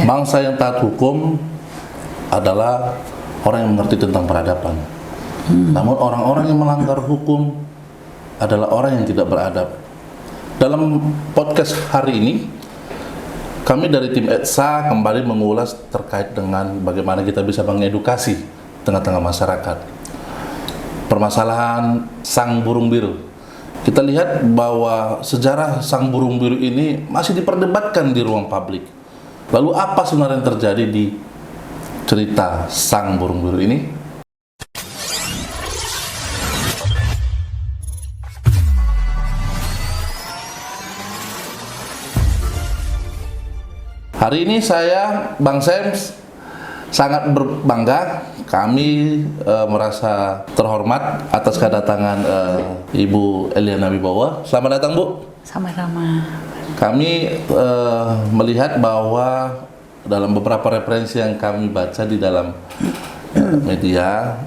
Bangsa yang taat hukum adalah orang yang mengerti tentang peradaban. Namun orang-orang yang melanggar hukum adalah orang yang tidak beradab. Dalam podcast hari ini, kami dari tim ETSA kembali mengulas terkait dengan bagaimana kita bisa mengedukasi tengah-tengah masyarakat. Permasalahan sang burung biru. Kita lihat bahwa sejarah sang burung biru ini masih diperdebatkan di ruang publik. Lalu apa sebenarnya yang terjadi di cerita sang burung biru ini? Hari ini saya, Bang Sems, sangat berbangga. Kami merasa terhormat atas kedatangan Ibu Eliana Wibowo. Selamat datang, Bu. Sama-sama. Kami melihat bahwa dalam beberapa referensi yang kami baca di dalam media,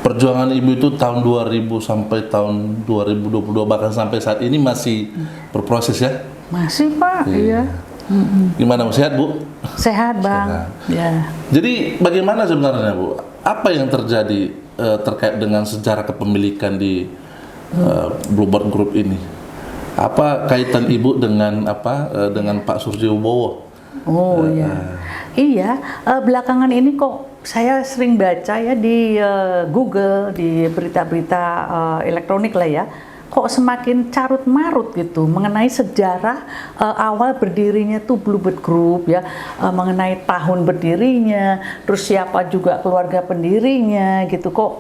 perjuangan Ibu itu tahun 2000 sampai tahun 2022, bahkan sampai saat ini masih berproses ya? Masih, Pak. Iya. Gimana, sehat, Bu? Sehat, Bang. Sehat. Ya. Jadi bagaimana sebenarnya, Bu? Apa yang terjadi terkait dengan sejarah kepemilikan di Bluebird Group ini? Apa kaitan Ibu dengan dengan Pak Suryo Wibowo? Oh iya. Iya, belakangan ini kok saya sering baca ya di Google, di berita-berita elektronik lah ya. Kok semakin carut marut gitu mengenai sejarah awal berdirinya tuh Bluebird Group ya, mengenai tahun berdirinya, terus siapa juga keluarga pendirinya gitu. Kok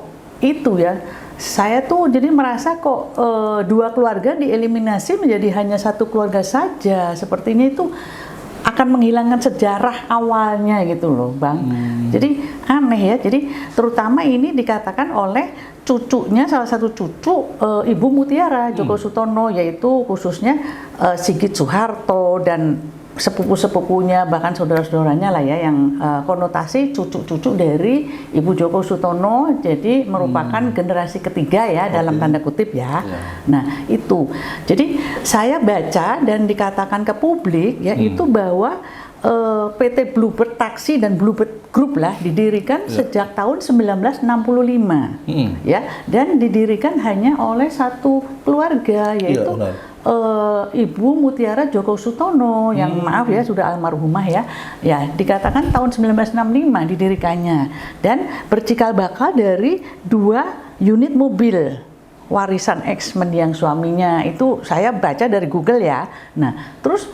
itu ya, saya tuh jadi merasa kok dua keluarga dieliminasi menjadi hanya satu keluarga saja. Sepertinya itu akan menghilangkan sejarah awalnya gitu loh, Bang. Jadi aneh ya. Jadi terutama ini dikatakan oleh cucunya, salah satu cucu Ibu Mutiara Djoko Sutono, yaitu khususnya Sigit Soeharto dan sepupu-sepupunya, bahkan saudara-saudaranya lah ya, yang konotasi cucu-cucu dari Ibu Djoko Sutono, jadi merupakan generasi ketiga ya, dalam tanda kutip ya. Nah itu, jadi saya baca dan dikatakan ke publik ya, itu bahwa PT Bluebird Taxi dan Bluebird Group lah didirikan sejak tahun 1965 ya, dan didirikan hanya oleh satu keluarga, yaitu Ibu Mutiara Djoko Sutono yang maaf ya sudah almarhumah ya. Ya, dikatakan tahun 1965 didirikannya dan bercikal bakal dari 2 unit mobil warisan ex mendiang suaminya. Itu saya baca dari Google ya. Nah, terus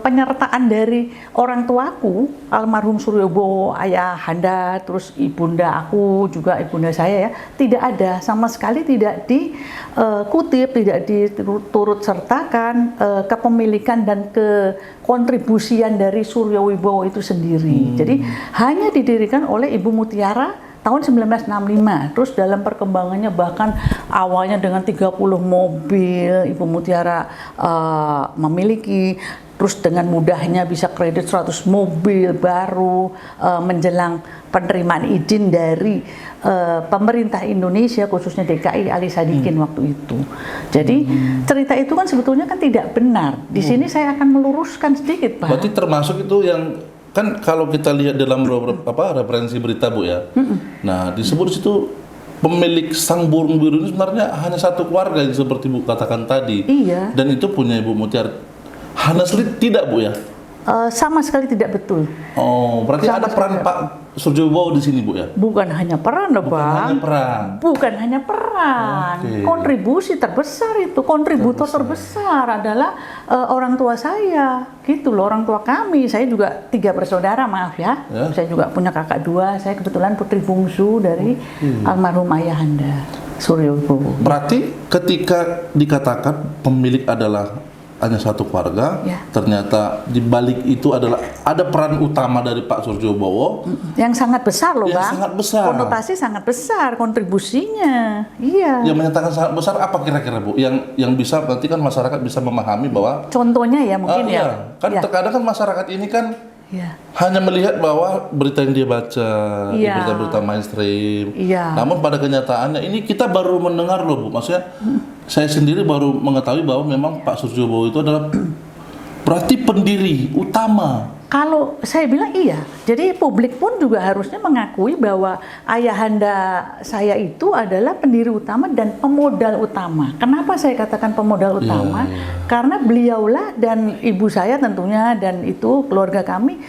penyertaan dari orang tuaku, almarhum Suryo Wibowo, ayah Handa, terus ibunda aku juga, ibunda saya ya, tidak ada sama sekali, tidak dikutip, tidak diturut sertakan kepemilikan dan kekontribusian dari Suryo Wibowo itu sendiri. Jadi hanya didirikan oleh Ibu Mutiara tahun 1965, terus dalam perkembangannya bahkan awalnya dengan 30 mobil Ibu Mutiara memiliki, terus dengan mudahnya bisa kredit 100 mobil baru menjelang penerimaan izin dari pemerintah Indonesia, khususnya DKI Ali Sadikin waktu itu. Jadi cerita itu kan sebetulnya kan tidak benar. Di sini saya akan meluruskan sedikit, Pak. Berarti termasuk itu yang kan kalau kita lihat dalam referensi berita, Bu ya. Nah, disebut situ pemilik sang burung biru ini sebenarnya hanya satu keluarga yang seperti Bu katakan tadi. Iya. Dan itu punya Ibu Mutiara. Honestly tidak, Bu ya? Sama sekali tidak betul. Oh, berarti ada peran Pak Suryo Wibowo di sini, Bu ya? Bukan hanya peran loh, Bang. Hanya peran. Bukan hanya peran. Kontribusi terbesar itu, kontributor terbesar adalah orang tua saya. Gitu loh, orang tua kami. Saya juga 3 bersaudara, maaf ya. Saya juga punya kakak 2. Saya kebetulan putri bungsu dari almarhum ayahanda Suryo Wibowo. Berarti ketika dikatakan pemilik adalah hanya satu keluarga, ternyata di balik itu adalah ada peran utama dari Pak Suryo Wibowo yang sangat besar loh, Bang. Sangat besar. Konotasi sangat besar kontribusinya. Iya. Yang menyatakan sangat besar apa kira-kira, Bu? Yang bisa nanti kan masyarakat bisa memahami bahwa contohnya ya mungkin ya. Kan terkadang kan masyarakat ini kan hanya melihat bahwa berita yang dia baca, berita-berita mainstream. Namun pada kenyataannya ini kita baru mendengar loh, Bu. Maksudnya saya sendiri baru mengetahui bahwa memang Pak Suryo Wibowo itu adalah berarti pendiri utama Kalau saya bilang iya, jadi publik pun juga harusnya mengakui bahwa ayahanda saya itu adalah pendiri utama dan pemodal utama. Kenapa saya katakan pemodal utama? Karena beliaulah dan ibu saya tentunya dan itu keluarga kami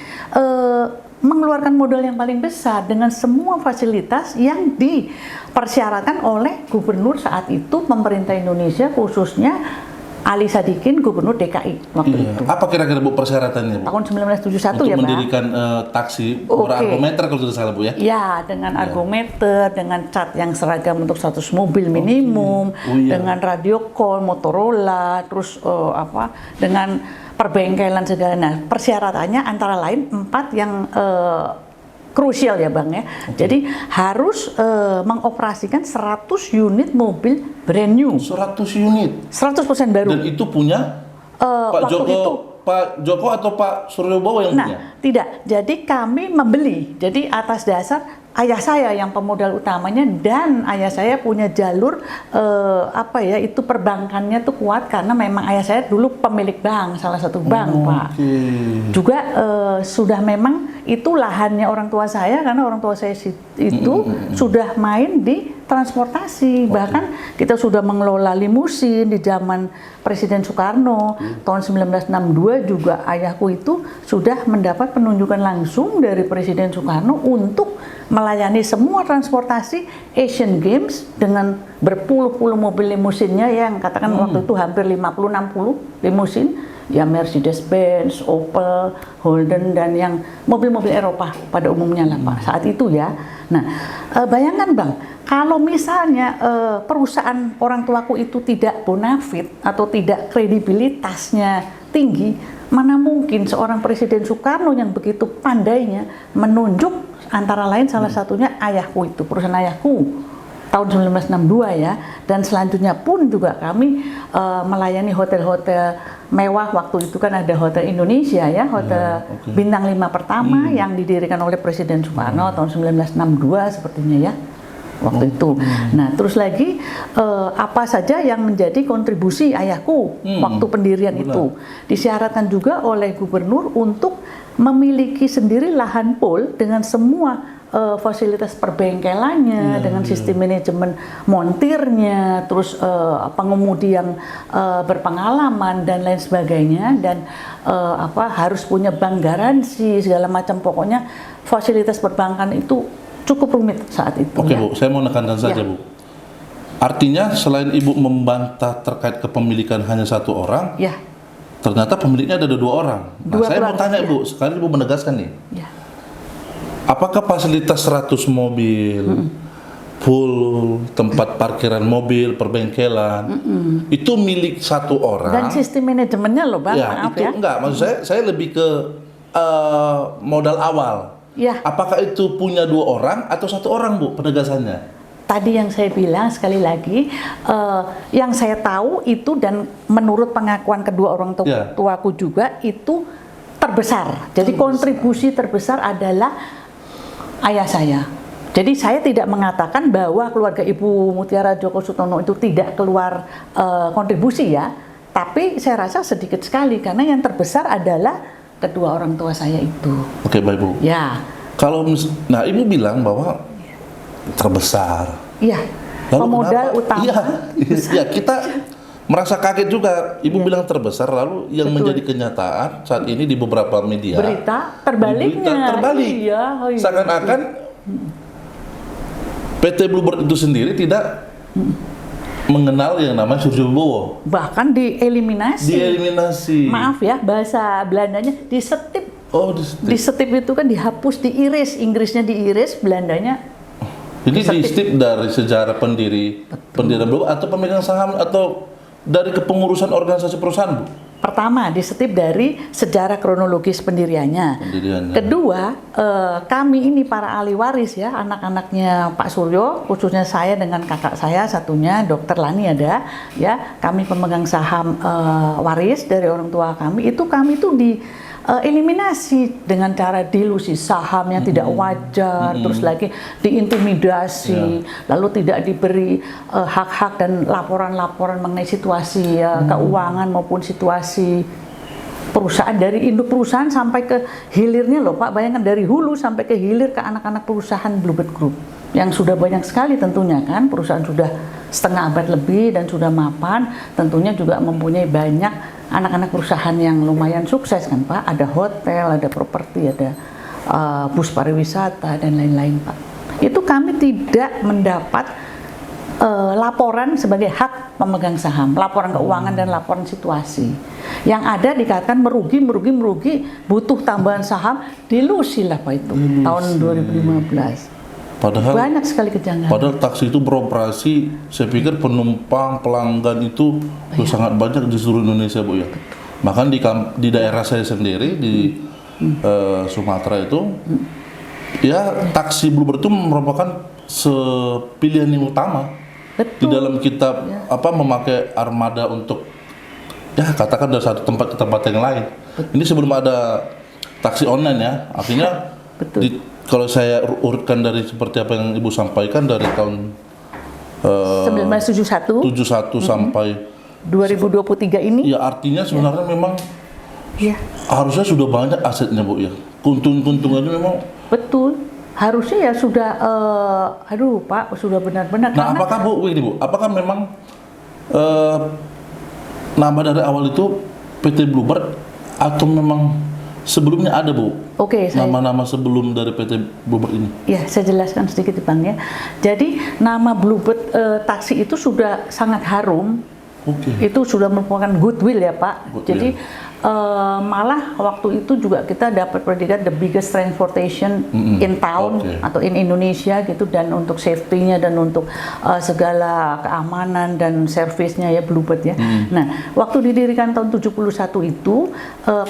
mengeluarkan modal yang paling besar dengan semua fasilitas yang dipersyaratkan oleh gubernur saat itu pemerintah Indonesia, khususnya Ali Sadikin, Gubernur DKI waktu itu. Apa kira-kira Bu persyaratannya, Bu? Tahun 1971 untuk ya, Pak. mendirikan taksi berargometer kalau tidak salah, Bu ya? Ya, dengan argometer, dengan cat yang seragam untuk 100 mobil minimum, dengan radio call Motorola, terus dengan perbengkelan segala. Nah, persyaratannya antara lain 4 yang krusial ya Bang ya. Jadi harus mengoperasikan 100 unit mobil brand new. 100 unit. 100% baru. Dan itu punya Pak Joko atau Pak Suryobowo yang punya? Tidak. Jadi kami membeli. Jadi atas dasar ayah saya yang pemodal utamanya dan ayah saya punya jalur itu perbankannya tuh kuat karena memang ayah saya dulu pemilik bank, salah satu bank, Pak. Juga sudah memang itu lahannya orang tua saya karena orang tua saya itu sudah main di transportasi. Bahkan kita sudah mengelola limusin di zaman Presiden Soekarno. Tahun 1962 juga ayahku itu sudah mendapat penunjukan langsung dari Presiden Soekarno untuk melayani semua transportasi Asian Games dengan berpuluh-puluh mobil limusinnya yang katakan waktu itu hampir 50-60 limusin. Ya Mercedes-Benz, Opel, Holden, dan yang mobil-mobil Eropa pada umumnya lah Pak, saat itu ya. Nah, bayangkan Bang, kalau misalnya perusahaan orang tuaku itu tidak bonafit atau tidak kredibilitasnya tinggi, mana mungkin seorang Presiden Soekarno yang begitu pandainya menunjuk antara lain salah satunya ayahku itu, perusahaan ayahku. Tahun 1962 ya, dan selanjutnya pun juga kami melayani hotel-hotel mewah. Waktu itu kan ada Hotel Indonesia ya, Hotel Bintang 5 pertama yang didirikan oleh Presiden Soekarno tahun 1962 sepertinya ya waktu itu. Nah terus lagi apa saja yang menjadi kontribusi ayahku waktu pendirian itu disyaratkan juga oleh gubernur untuk memiliki sendiri lahan pool dengan semua fasilitas perbengkelannya, dengan sistem manajemen montirnya, terus pengemudi yang berpengalaman dan lain sebagainya, dan harus punya bank garansi segala macam. Pokoknya fasilitas perbankan itu cukup rumit saat itu. Oke Bu, saya mau nekankan saja Bu. Artinya selain Ibu membantah terkait kepemilikan hanya satu orang, ternyata pemiliknya ada 2 orang. Nah, saya mau tanya Bu, sekarang Ibu menegaskan nih. Apakah fasilitas 100 mobil, full tempat parkiran mobil, perbengkelan, itu milik satu orang? Dan sistem manajemennya loh Bang, maaf itu ya. Enggak, maksud saya lebih ke modal awal. Apakah itu punya 2 orang atau 1 orang Bu penegasannya? Tadi yang saya bilang sekali lagi, yang saya tahu itu dan menurut pengakuan kedua orang tuaku juga itu terbesar. Jadi kontribusi terbesar adalah ayah saya. Jadi saya tidak mengatakan bahwa keluarga Ibu Mutiara Djoko Sutomo itu tidak keluar kontribusi ya, tapi saya rasa sedikit sekali karena yang terbesar adalah kedua orang tua saya itu. Oke baik Bu. Ya. Kalau Ibu bilang bahwa terbesar. Iya. Pemodal utama. Iya, kita merasa kaget juga. Ibu bilang terbesar, lalu yang menjadi kenyataan saat ini di beberapa media. Berita terbaliknya. Terbalik. Seakan-akan PT Bluebird itu sendiri tidak mengenal yang namanya Suryobowo. Bahkan dieliminasi. Maaf ya, bahasa Belandanya disetip. Disetip itu kan dihapus, diiris. Inggrisnya diiris, Belandanya Jadi di-stip dari sejarah pendirian Bluebird atau pemegang saham atau dari kepengurusan organisasi perusahaan, Bu? Pertama, disetip dari sejarah kronologis pendiriannya. Kedua, kami ini para ahli waris ya, anak-anaknya Pak Suryo, khususnya saya dengan kakak saya satunya, Dr. Lani ada, ya, kami pemegang saham waris dari orang tua kami, itu eliminasi dengan cara dilusi saham yang tidak wajar, terus lagi diintimidasi, lalu tidak diberi hak-hak dan laporan-laporan mengenai situasi keuangan maupun situasi perusahaan, dari induk perusahaan sampai ke hilirnya loh Pak, bayangkan dari hulu sampai ke hilir ke anak-anak perusahaan Bluebird Group yang sudah banyak sekali tentunya kan, perusahaan sudah setengah abad lebih dan sudah mapan, tentunya juga mempunyai banyak anak-anak perusahaan yang lumayan sukses kan Pak, ada hotel, ada properti, ada bus pariwisata dan lain-lain Pak. Itu kami tidak mendapat laporan sebagai hak pemegang saham, laporan keuangan dan laporan situasi. Yang ada dikatakan merugi, butuh tambahan saham, dilusi lah Pak itu tahun 2015. Padahal banyak sekali kejanggalan. Padahal taksi itu beroperasi, saya pikir penumpang, pelanggan itu sangat banyak di seluruh Indonesia Bu ya. Bahkan di daerah saya sendiri di Sumatera itu, ya taksi Bluebird itu merupakan pilihan yang utama. Di dalam kita memakai armada untuk katakan dari satu tempat ke tempat yang lain. Ini sebelum ada taksi online ya, artinya kalau saya urutkan dari seperti apa yang Ibu sampaikan dari tahun 1971 sampai 2023 ini. Ya artinya sebenarnya memang harusnya sudah banyak asetnya Bu ya. Keuntungannya memang betul. Harusnya ya sudah, aduh Pak, sudah benar-benar. Nah, apakah Bu, ini Bu, apakah memang nama dari awal itu PT Bluebird atau memang sebelumnya ada Bu? Oke, nama-nama sebelum dari PT Bluebird ini? Ya, saya jelaskan sedikit Bang ya. Jadi nama Bluebird taksi itu sudah sangat harum. Itu sudah merupakan goodwill ya Pak. Jadi malah waktu itu juga kita dapat predikat the biggest transportation in town atau in Indonesia gitu, dan untuk safety-nya dan untuk segala keamanan dan servisnya ya Bluebird ya. Nah, waktu didirikan tahun 71 itu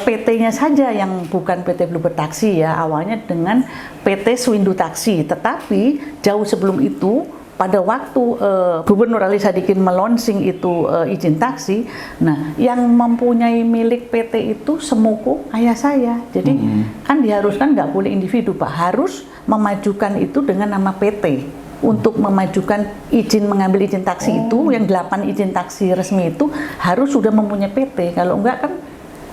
PT-nya saja yang bukan PT Bluebird Taksi ya, awalnya dengan PT Swindu Taksi, tetapi jauh sebelum itu pada waktu Gubernur Ali Sadikin melonsing itu izin taksi, nah yang mempunyai milik PT itu semuku ayah saya. Jadi kan diharuskan nggak boleh individu Pak, harus memajukan itu dengan nama PT. Untuk memajukan izin mengambil izin taksi itu, yang 8 izin taksi resmi itu harus sudah mempunyai PT. Kalau enggak kan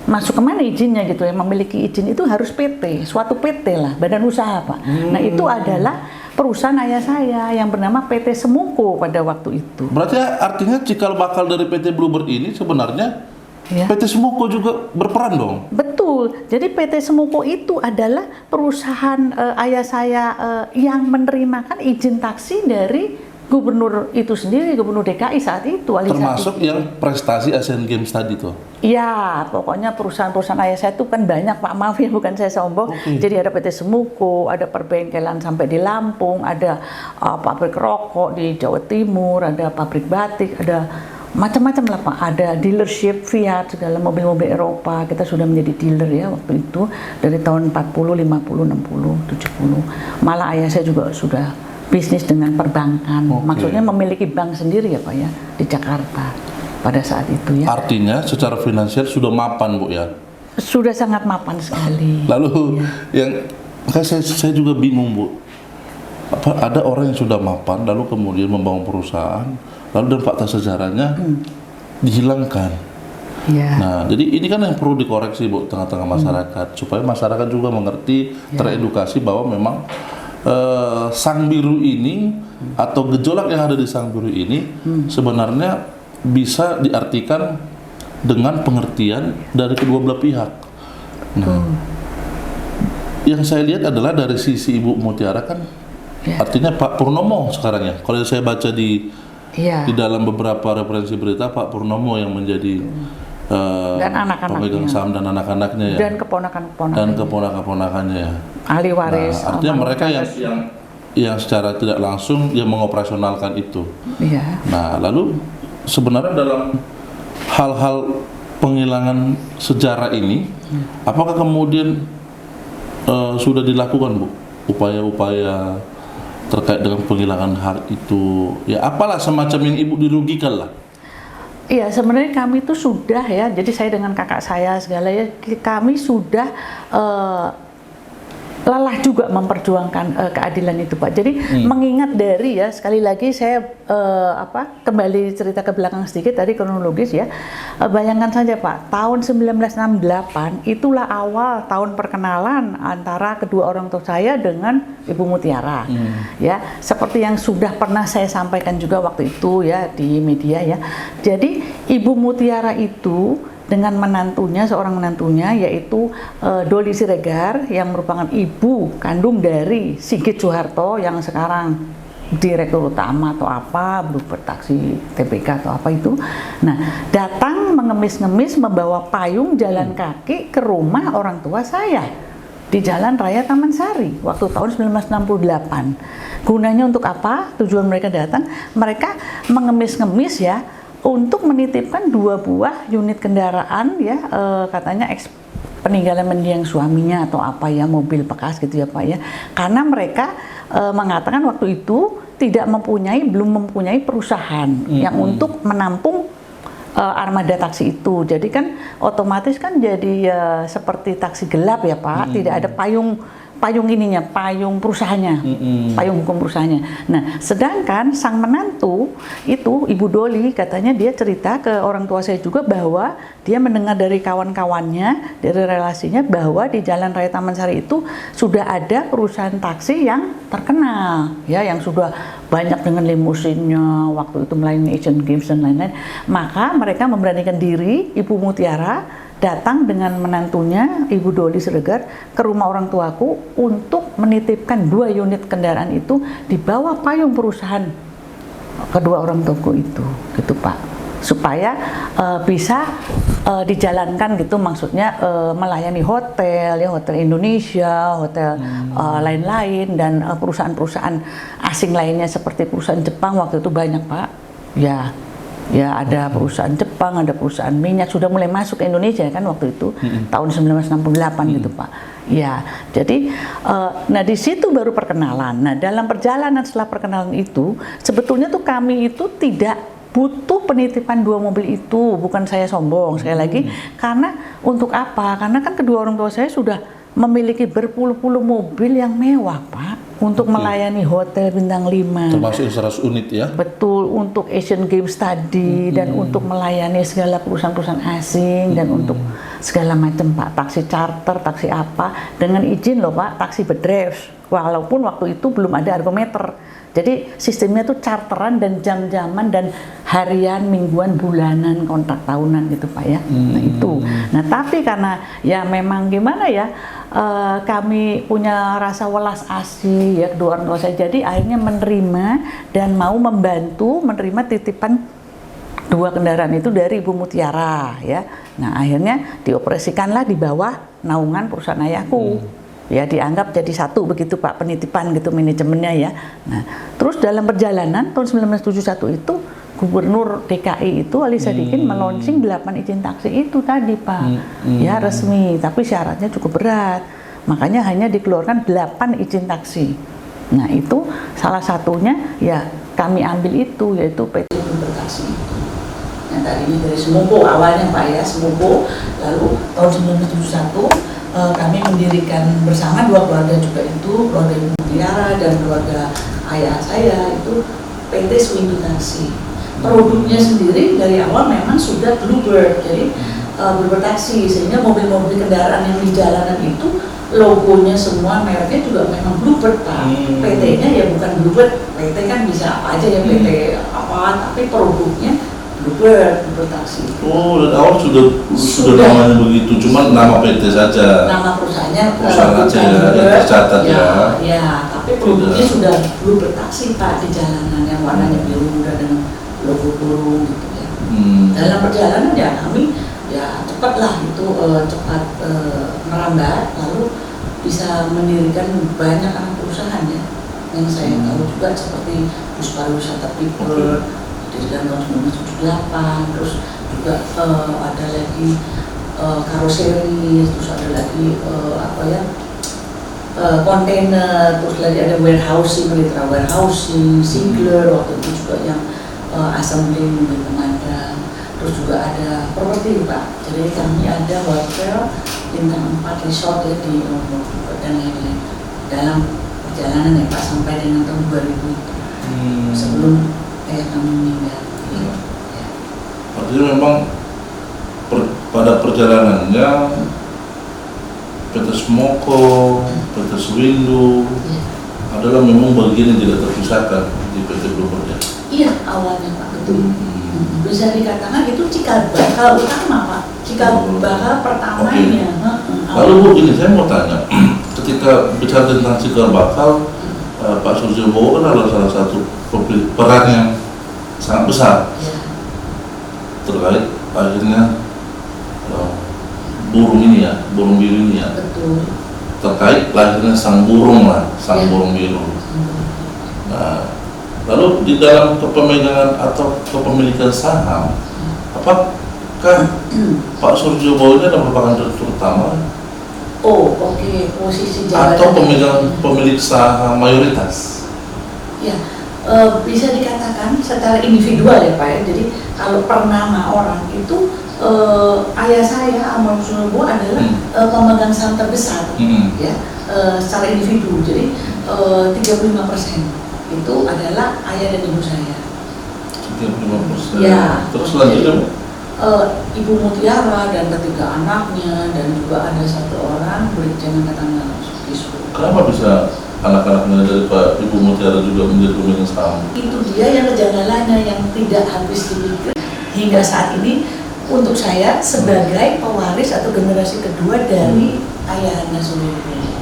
masuk kemana izinnya gitu ya, memiliki izin itu harus PT, suatu PT lah, badan usaha Pak. Nah itu adalah perusahaan ayah saya yang bernama PT Semuko pada waktu itu. Berarti artinya cikal bakal dari PT Bluebird ini sebenarnya PT Semuko juga berperan dong? Betul, jadi PT Semuko itu adalah perusahaan ayah saya yang menerimakan izin taksi dari Gubernur itu sendiri, Gubernur DKI saat itu. Termasuk yang prestasi Asian Games tadi tuh? Ya, pokoknya perusahaan-perusahaan ayah saya itu kan banyak Pak, maaf ya bukan saya sombong. Jadi ada PT Semuko, ada perbengkelan sampai di Lampung, ada pabrik rokok di Jawa Timur, ada pabrik batik, ada macam-macam lah Pak. Ada dealership Fiat, segala mobil-mobil Eropa. Kita sudah menjadi dealer ya waktu itu dari tahun 40, 50, 60, 70. Malah ayah saya juga sudah bisnis dengan perbankan, maksudnya memiliki bank sendiri ya Pak ya di Jakarta pada saat itu ya. Artinya secara finansial sudah mapan Bu ya? Sudah sangat mapan sekali. Lalu yang saya juga bingung Bu, ada orang yang sudah mapan lalu kemudian membangun perusahaan, lalu dan fakta sejarahnya dihilangkan. Nah, jadi ini kan yang perlu dikoreksi Bu tengah-tengah masyarakat, supaya masyarakat juga mengerti, teredukasi bahwa memang Sang Biru ini atau gejolak yang ada di Sang Biru ini sebenarnya bisa diartikan dengan pengertian dari kedua belah pihak. Nah, yang saya lihat adalah dari sisi Ibu Mutiara kan artinya Pak Purnomo sekarang ya. Kalau saya baca di dalam beberapa referensi berita, Pak Purnomo yang menjadi dan pemegang saham dan anak-anaknya ya, dan keponakan-keponakannya ya, ahli waris. Nah, artinya mereka yang secara tidak langsung yang mengoperasionalkan itu. Nah, lalu sebenarnya dalam hal-hal penghilangan sejarah ini, apakah kemudian sudah dilakukan Bu upaya-upaya terkait dengan penghilangan hak itu? Ya apalah semacam yang Ibu dirugikan lah. Iya, sebenarnya kami itu sudah ya, jadi saya dengan kakak saya segala ya, kami sudah lelah juga memperjuangkan keadilan itu Pak. Jadi mengingat dari ya sekali lagi saya kembali cerita ke belakang sedikit tadi kronologis ya. Bayangkan saja Pak, tahun 1968 itulah awal tahun perkenalan antara kedua orang tua saya dengan Ibu Mutiara. Ya, seperti yang sudah pernah saya sampaikan juga waktu itu ya di media ya. Jadi Ibu Mutiara itu dengan menantunya, seorang menantunya yaitu Doli Siregar yang merupakan ibu kandung dari Sigit Soeharto yang sekarang direktur utama atau apa, Bluebird Taksi TBK atau apa itu. Nah, datang mengemis-ngemis membawa payung jalan kaki ke rumah orang tua saya di Jalan Raya Taman Sari waktu tahun 1968. Gunanya untuk apa? Tujuan mereka datang, mereka mengemis-ngemis ya untuk menitipkan 2 buah unit kendaraan ya, katanya peninggalan mendiang suaminya atau apa ya, mobil bekas gitu ya Pak ya. Karena mereka mengatakan waktu itu belum mempunyai perusahaan yang untuk menampung armada taksi itu. Jadi kan otomatis kan jadi seperti taksi gelap ya Pak, tidak ada payung perusahaannya, payung hukum perusahaannya. Nah, sedangkan sang menantu itu Ibu Doli katanya dia cerita ke orang tua saya juga bahwa dia mendengar dari kawan-kawannya, dari relasinya bahwa di Jalan Raya Taman Sari itu sudah ada perusahaan taksi yang terkenal, ya, yang sudah banyak dengan limusinnya waktu itu melayani Asian Games dan lain-lain. Maka mereka memberanikan diri, Ibu Mutiara datang dengan menantunya Ibu Doli Siregar ke rumah orang tuaku untuk menitipkan 2 unit kendaraan itu di bawah payung perusahaan kedua orang tuaku itu, gitu Pak, supaya bisa dijalankan gitu, maksudnya melayani hotel ya, hotel Indonesia, hotel lain-lain dan perusahaan-perusahaan asing lainnya seperti perusahaan Jepang waktu itu banyak Pak, ya ada perusahaan Jepang, ada perusahaan minyak sudah mulai masuk ke Indonesia kan waktu itu tahun 1968 gitu Pak. Ya, jadi nah di situ baru perkenalan. Nah, dalam perjalanan setelah perkenalan itu sebetulnya tuh kami itu tidak butuh penitipan 2 mobil itu, bukan saya sombong sekali lagi, karena untuk apa? Karena kan kedua orang tua saya sudah memiliki berpuluh-puluh mobil yang mewah Pak, untuk melayani hotel bintang 5. Termasuk 100 unit ya? Betul, untuk Asian Games tadi dan untuk melayani segala perusahaan-perusahaan asing dan untuk segala macam Pak, taksi charter, taksi apa, dengan izin loh Pak, taksi bedref. Walaupun waktu itu belum ada argometer. Jadi sistemnya tuh charteran dan jam-jaman dan harian, mingguan, bulanan, kontrak tahunan gitu Pak ya. Nah itu. Nah tapi karena ya memang gimana ya, kami punya rasa welas asih ya kedua orang tua saya, jadi akhirnya menerima dan mau membantu menerima titipan 2 kendaraan itu dari Ibu Mutiara ya. Nah akhirnya dioperasikanlah di bawah naungan perusahaan ayahku. Ya dianggap jadi satu begitu Pak, penitipan gitu manajemennya ya. Nah terus dalam perjalanan tahun 1971 itu Gubernur DKI itu Ali Sadikin melonsing 8 izin taksi itu tadi Pak, ya resmi, tapi syaratnya cukup berat, makanya hanya dikeluarkan 8 izin taksi. Nah itu salah satunya ya kami ambil itu, yaitu PT Bluebird Taksi itu. Yang tadinya dari Semumpo awalnya Pak ya, Semumpo, lalu tahun 1971 kami mendirikan bersama 2 keluarga juga itu, keluarga Ibu Mutiara dan keluarga ayah saya itu PT Swindu Taksi. Produknya sendiri dari awal memang sudah Bluebird, jadi Bluebird Taksi, sehingga mobil-mobil kendaraan yang di jalanan itu logonya semua, mereknya juga memang Bluebird Pak. PT-nya ya bukan Bluebird, PT kan bisa apa aja ya, PT apa, tapi produknya Bluebird Taksi. Oh, dari awal sudah namanya begitu, cuma nama PT saja. Nama perusahaannya perusahaan aja ya, yang tercatat ya. Ya, tapi produknya sudah Bluebird Taksi Pak di jalanan yang warnanya biru muda dengan logo burung gitu ya. Dalam perjalanan ya kami ya cepatlah itu cepat merambat, lalu bisa mendirikan banyak anak perusahaan ya. Yang saya tahu juga seperti Bus Pariwisata People didirikan tahun 1978, terus juga ada lagi karoseri, terus ada lagi kontainer, terus lagi ada warehousing, Mitra Warehousing, Sigler waktu itu juga yang assembly mobil pemadam. terus juga ada properti Pak. Jadi kami ada hotel bintang 4 resort ya di Lombok dan lain-lain. Dalam perjalanan ya Pak sampai dengan tahun 2000 itu. Sebelum ayah kami meninggal. Ya. Artinya memang pada perjalanannya PT Smoko, PT Swindo adalah memang bagian yang tidak terpisahkan di PT Bluebird. Iya awalnya Pak, betul. Bisa dikatakan itu cikal bakal utama Pak, cikal bakal pertamanya. Lalu Bu, ini saya mau tanya, ketika bicara tentang cikal bakal, Pak Surjobowo kan adalah salah satu peran yang sangat besar terkait akhirnya burung ini ya, burung biru ini ya. Betul. Terkait lahirnya sang burung lah, sang burung biru. Nah, lalu di dalam kepemilikan atau kepemilikan saham, apakah Pak Surjobowo ini adalah merupakan direktur utama? Oh, oke. Posisi jabatan Atau pemilik saham mayoritas? Ya, bisa dikatakan secara individual ya Pak ya. Jadi kalau per nama orang itu ayah saya Amar Surjobowo adalah pemegang saham terbesar ya, secara individu. Jadi 35% itu adalah ayah dan ibu saya. 35%. Ya. Terus selanjutnya? Ibu Mutiara dan ketiga anaknya dan juga ada satu orang Brigjen Angkatan Darat. Kenapa bisa anak-anaknya dari Pak Ibu Mutiara juga menjadi pemegang saham? Itu dia yang kejanggalannya yang tidak habis dipikir hingga saat ini untuk saya sebagai pewaris atau generasi kedua dari ayahanda Surjobowo.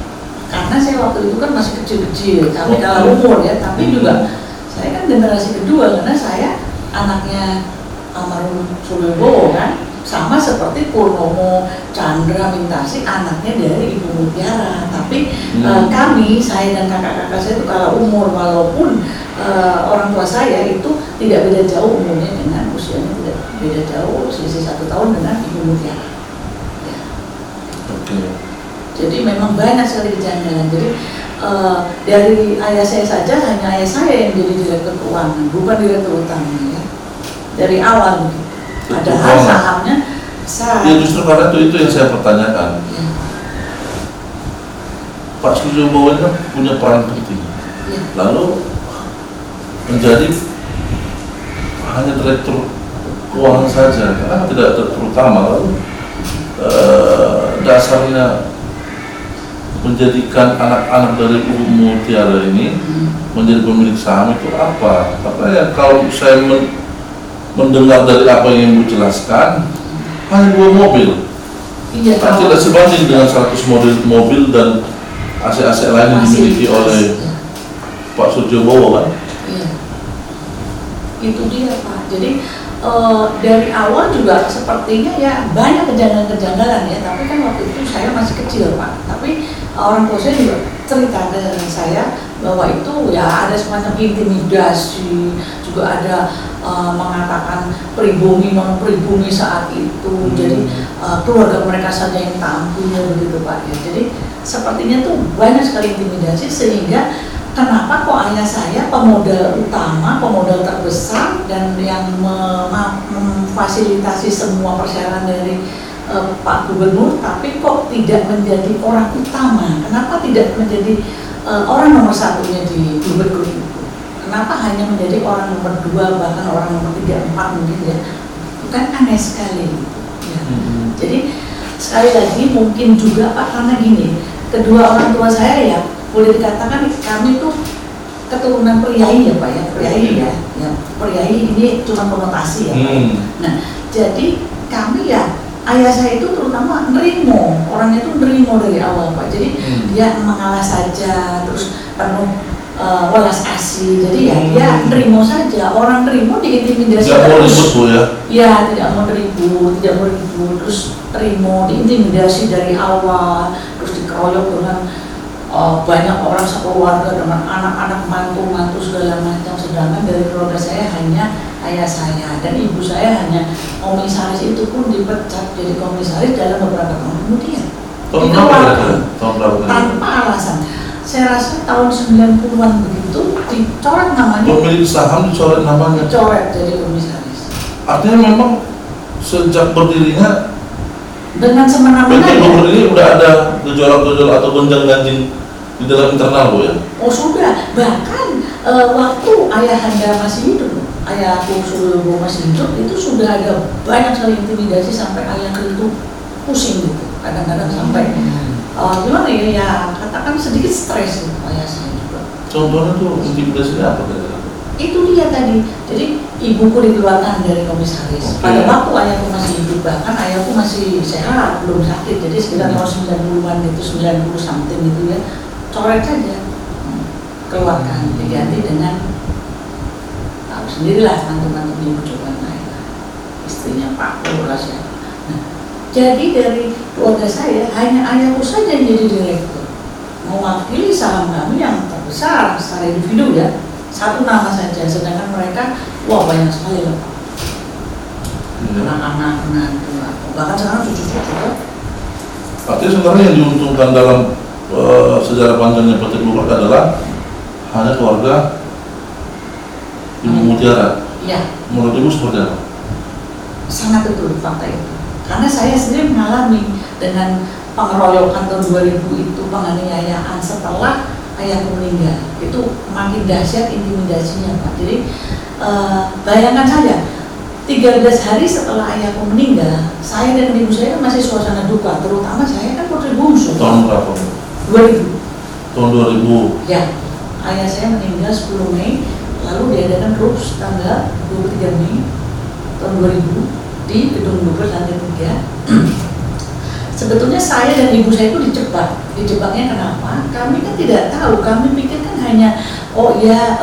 Karena saya waktu itu kan masih kecil-kecil, tapi kalau umur ya, tapi juga saya kan generasi kedua karena saya anaknya almarhum Surjobowo kan, sama seperti Purnomo Chandra Mintasi anaknya dari Ibu Mutiara. Tapi kami, saya dan kakak-kakak saya itu kalau umur walaupun orang tua saya itu tidak beda jauh umurnya dengan usianya tidak beda jauh, selisih 1 tahun dengan Ibu Mutiara. Ya. Oke. Jadi memang banyak sekali kejanggalan. Jadi dari ayah saya saja hanya ayah saya yang jadi direktur keuangan, bukan direktur utama ya. Dari awal begitu. Padahal sahamnya besar. Ya justru karena itu yang saya pertanyakan. Ya. Pak Surjobowo ini kan punya peran penting. Ya. Lalu menjadi hanya direktur keuangan saja, karena tidak direktur utama. Lalu dasarnya menjadikan anak-anak dari Ibu Mutiara ini menjadi pemilik saham itu apa? Karena ya kalau saya mendengar dari apa yang Ibu jelaskan, hanya 2 mobil. Iya, Kan tidak sebanding dengan 100 mobil dan aset-aset lain yang dimiliki oleh Pak Surjobowo kan? Iya. Itu dia Pak. Jadi dari awal juga sepertinya ya banyak kejanggalan-kejanggalan ya. Tapi kan waktu itu saya masih kecil Pak. Tapi orang tua saya juga cerita ke saya bahwa itu ya ada semacam intimidasi, juga ada mengatakan pribumi non pribumi saat itu. Jadi keluarga mereka saja yang tampil begitu Pak ya. Jadi sepertinya tuh banyak sekali intimidasi sehingga kenapa kok ayah saya pemodal utama, pemodal terbesar dan yang memfasilitasi semua persyaratan dari Pak Gubernur, tapi kok tidak menjadi orang utama? Kenapa tidak menjadi orang nomor satunya di Bluebird itu? Kenapa hanya menjadi orang nomor 2 bahkan orang nomor 3, 4 mungkin ya? Bukan aneh sekali gitu. Ya. Jadi sekali lagi mungkin juga Pak karena gini, kedua orang tua saya ya boleh dikatakan kami tuh keturunan priai ya Pak ya, priai ya, priai ini cuma konotasi ya Pak. Nah jadi kami ya ayah saya itu terutama nerimo, orangnya itu nerimo dari awal Pak. Jadi dia mengalah saja, terus penuh welas asih. Jadi ya dia nerimo saja. Orang nerimo diintimidasi. Tidak mau ribut Bu ya? Ya tidak mau ribut, terus nerimo, diintimidasi dari awal, terus dikeroyok dengan banyak orang sekeluarga dengan anak-anak mantu segala macam. Sedangkan dari keluarga saya hanya ayah saya dan ibu saya hanya komisaris, itu pun dipecat jadi komisaris dalam beberapa tahun kemudian. Tahun berapa? Tanpa alasan. Saya rasa tahun 90-an begitu dicoret namanya. Pemilik saham dicoret namanya. Dicoret jadi komisaris. Artinya memang sejak berdirinya dengan semena-mena PT ya. Bogor ini udah ada gejolak-gejolak atau gonjang-ganjing di dalam internal, Bu ya? Oh sudah, bahkan waktu ayahanda masih hidup, ayahku Suryo masih hidup, itu sudah ada banyak sekali intimidasi sampai ayahku itu pusing gitu, kadang-kadang sampai gimana ya, ya katakan sedikit stres gitu ayah saya juga. Contohnya tuh intimidasinya apa kira-kira? Itu dia tadi, jadi ibuku dikeluarkan dari komisaris. Pada waktu ayahku masih hidup, bahkan ayahku masih sehat, belum sakit, jadi sekitar tahun 90-an gitu, 90 something gitu ya, coret saja, keluarkan, diganti dengan tahu sendirilah mantu-mantu ibu coba naik, istrinya Pak Lurah siapa. Nah, jadi dari keluarga saya hanya ayahku saja yang jadi direktur, mewakili saham kami yang terbesar secara individu ya. Satu nama saja, sedangkan mereka, wah banyak sekali loh Pak. Anak-anak, menantu, bahkan sekarang cucu-cucu ya. Artinya sebenarnya yang diuntungkan dalam sejarah panjangnya PT Bogor adalah hanya keluarga Ibu Mutiara. Iya. Menurut Ibu seperti apa? Sangat betul fakta itu. Karena saya sendiri mengalami dengan pengeroyokan tahun 2000 itu, penganiayaan setelah ayahku meninggal, itu makin dahsyat intimidasinya Pak. Jadi bayangkan saja, 13 hari setelah ayahku meninggal, saya dan ibu saya masih suasana duka, terutama saya kan putri bungsu. Tahun berapa? 2000. Tahun 2000. Ya, ayah saya meninggal 10 Mei, lalu diadakan RUPS tanggal 23 Mei tahun 2000 di Gedung Bogor lantai 3. Sebetulnya saya dan ibu saya itu dijebak. Dijebaknya kenapa? Kami kan tidak tahu. Kami pikir kan hanya oh ya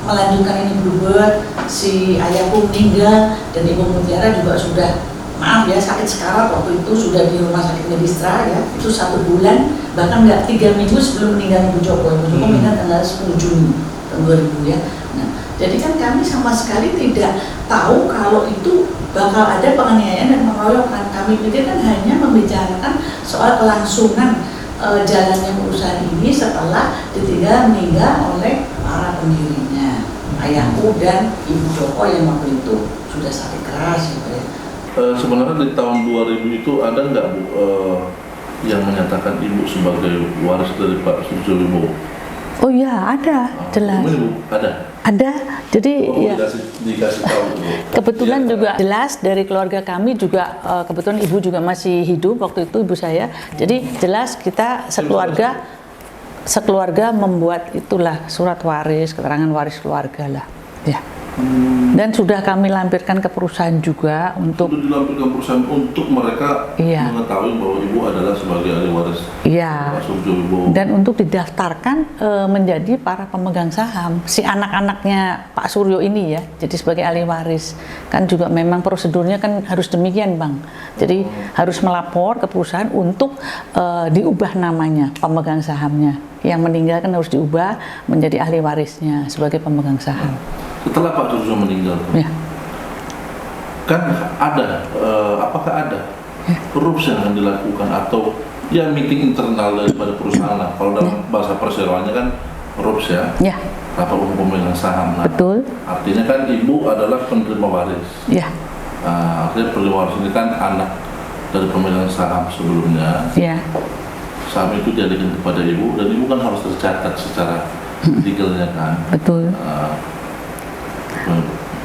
melanjutkan ini berbuat, si ayahku meninggal dan ibu Mutiara juga sudah maaf ya sakit sekarat waktu itu, sudah di rumah sakit Medistra ya. Itu 1 bulan, bahkan nggak 3 minggu sebelum meninggal Ibu Joko. Ibu Joko meninggal tanggal 10 Juni tahun 2000 ya. Nah, jadi kan kami sama sekali tidak tahu kalau itu bakal ada penganiayaan dan pengeroyokan. Kami pikir kan hanya membicarakan soal kelangsungan jalannya perusahaan ini setelah ditinggal meninggal oleh para pendirinya, ayahku dan Ibu Joko yang waktu itu sudah sakit keras gitu ya. Sebenarnya di tahun 2000 itu ada nggak Bu yang menyatakan Ibu sebagai waris dari Pak Susilo? Oh iya ada, jelas. Ibu ada. Ada, jadi ya. Dikasih tahu. Kebetulan Ya, juga jelas dari keluarga kami juga kebetulan ibu juga masih hidup waktu itu ibu saya. Jadi jelas kita sekeluarga membuat itulah surat waris, keterangan waris keluarga lah. Ya. Dan sudah kami lampirkan ke perusahaan juga untuk dilampirkan perusahaan untuk mereka mengetahui bahwa Ibu adalah sebagai ahli waris. Iya. Dan untuk didaftarkan menjadi para pemegang saham si anak-anaknya Pak Suryo ini ya. Jadi sebagai ahli waris kan juga memang prosedurnya kan harus demikian Bang. Jadi harus melapor ke perusahaan untuk diubah namanya pemegang sahamnya. Yang meninggal kan harus diubah menjadi ahli warisnya sebagai pemegang saham. Setelah Pak Suryo meninggal, kan ada, apakah ada RUPS yang akan dilakukan atau ya meeting internal daripada perusahaan lah. Kalau dalam bahasa perseroannya kan RUPS ya, rapat umum pemegang saham. Nah, betul. Artinya kan Ibu adalah penerima waris. Ya. Artinya penerima waris ini kan anak dari pemegang saham sebelumnya. Ya. Saham itu dialihkan kepada Ibu dan Ibu kan harus tercatat secara legalnya kan. Betul.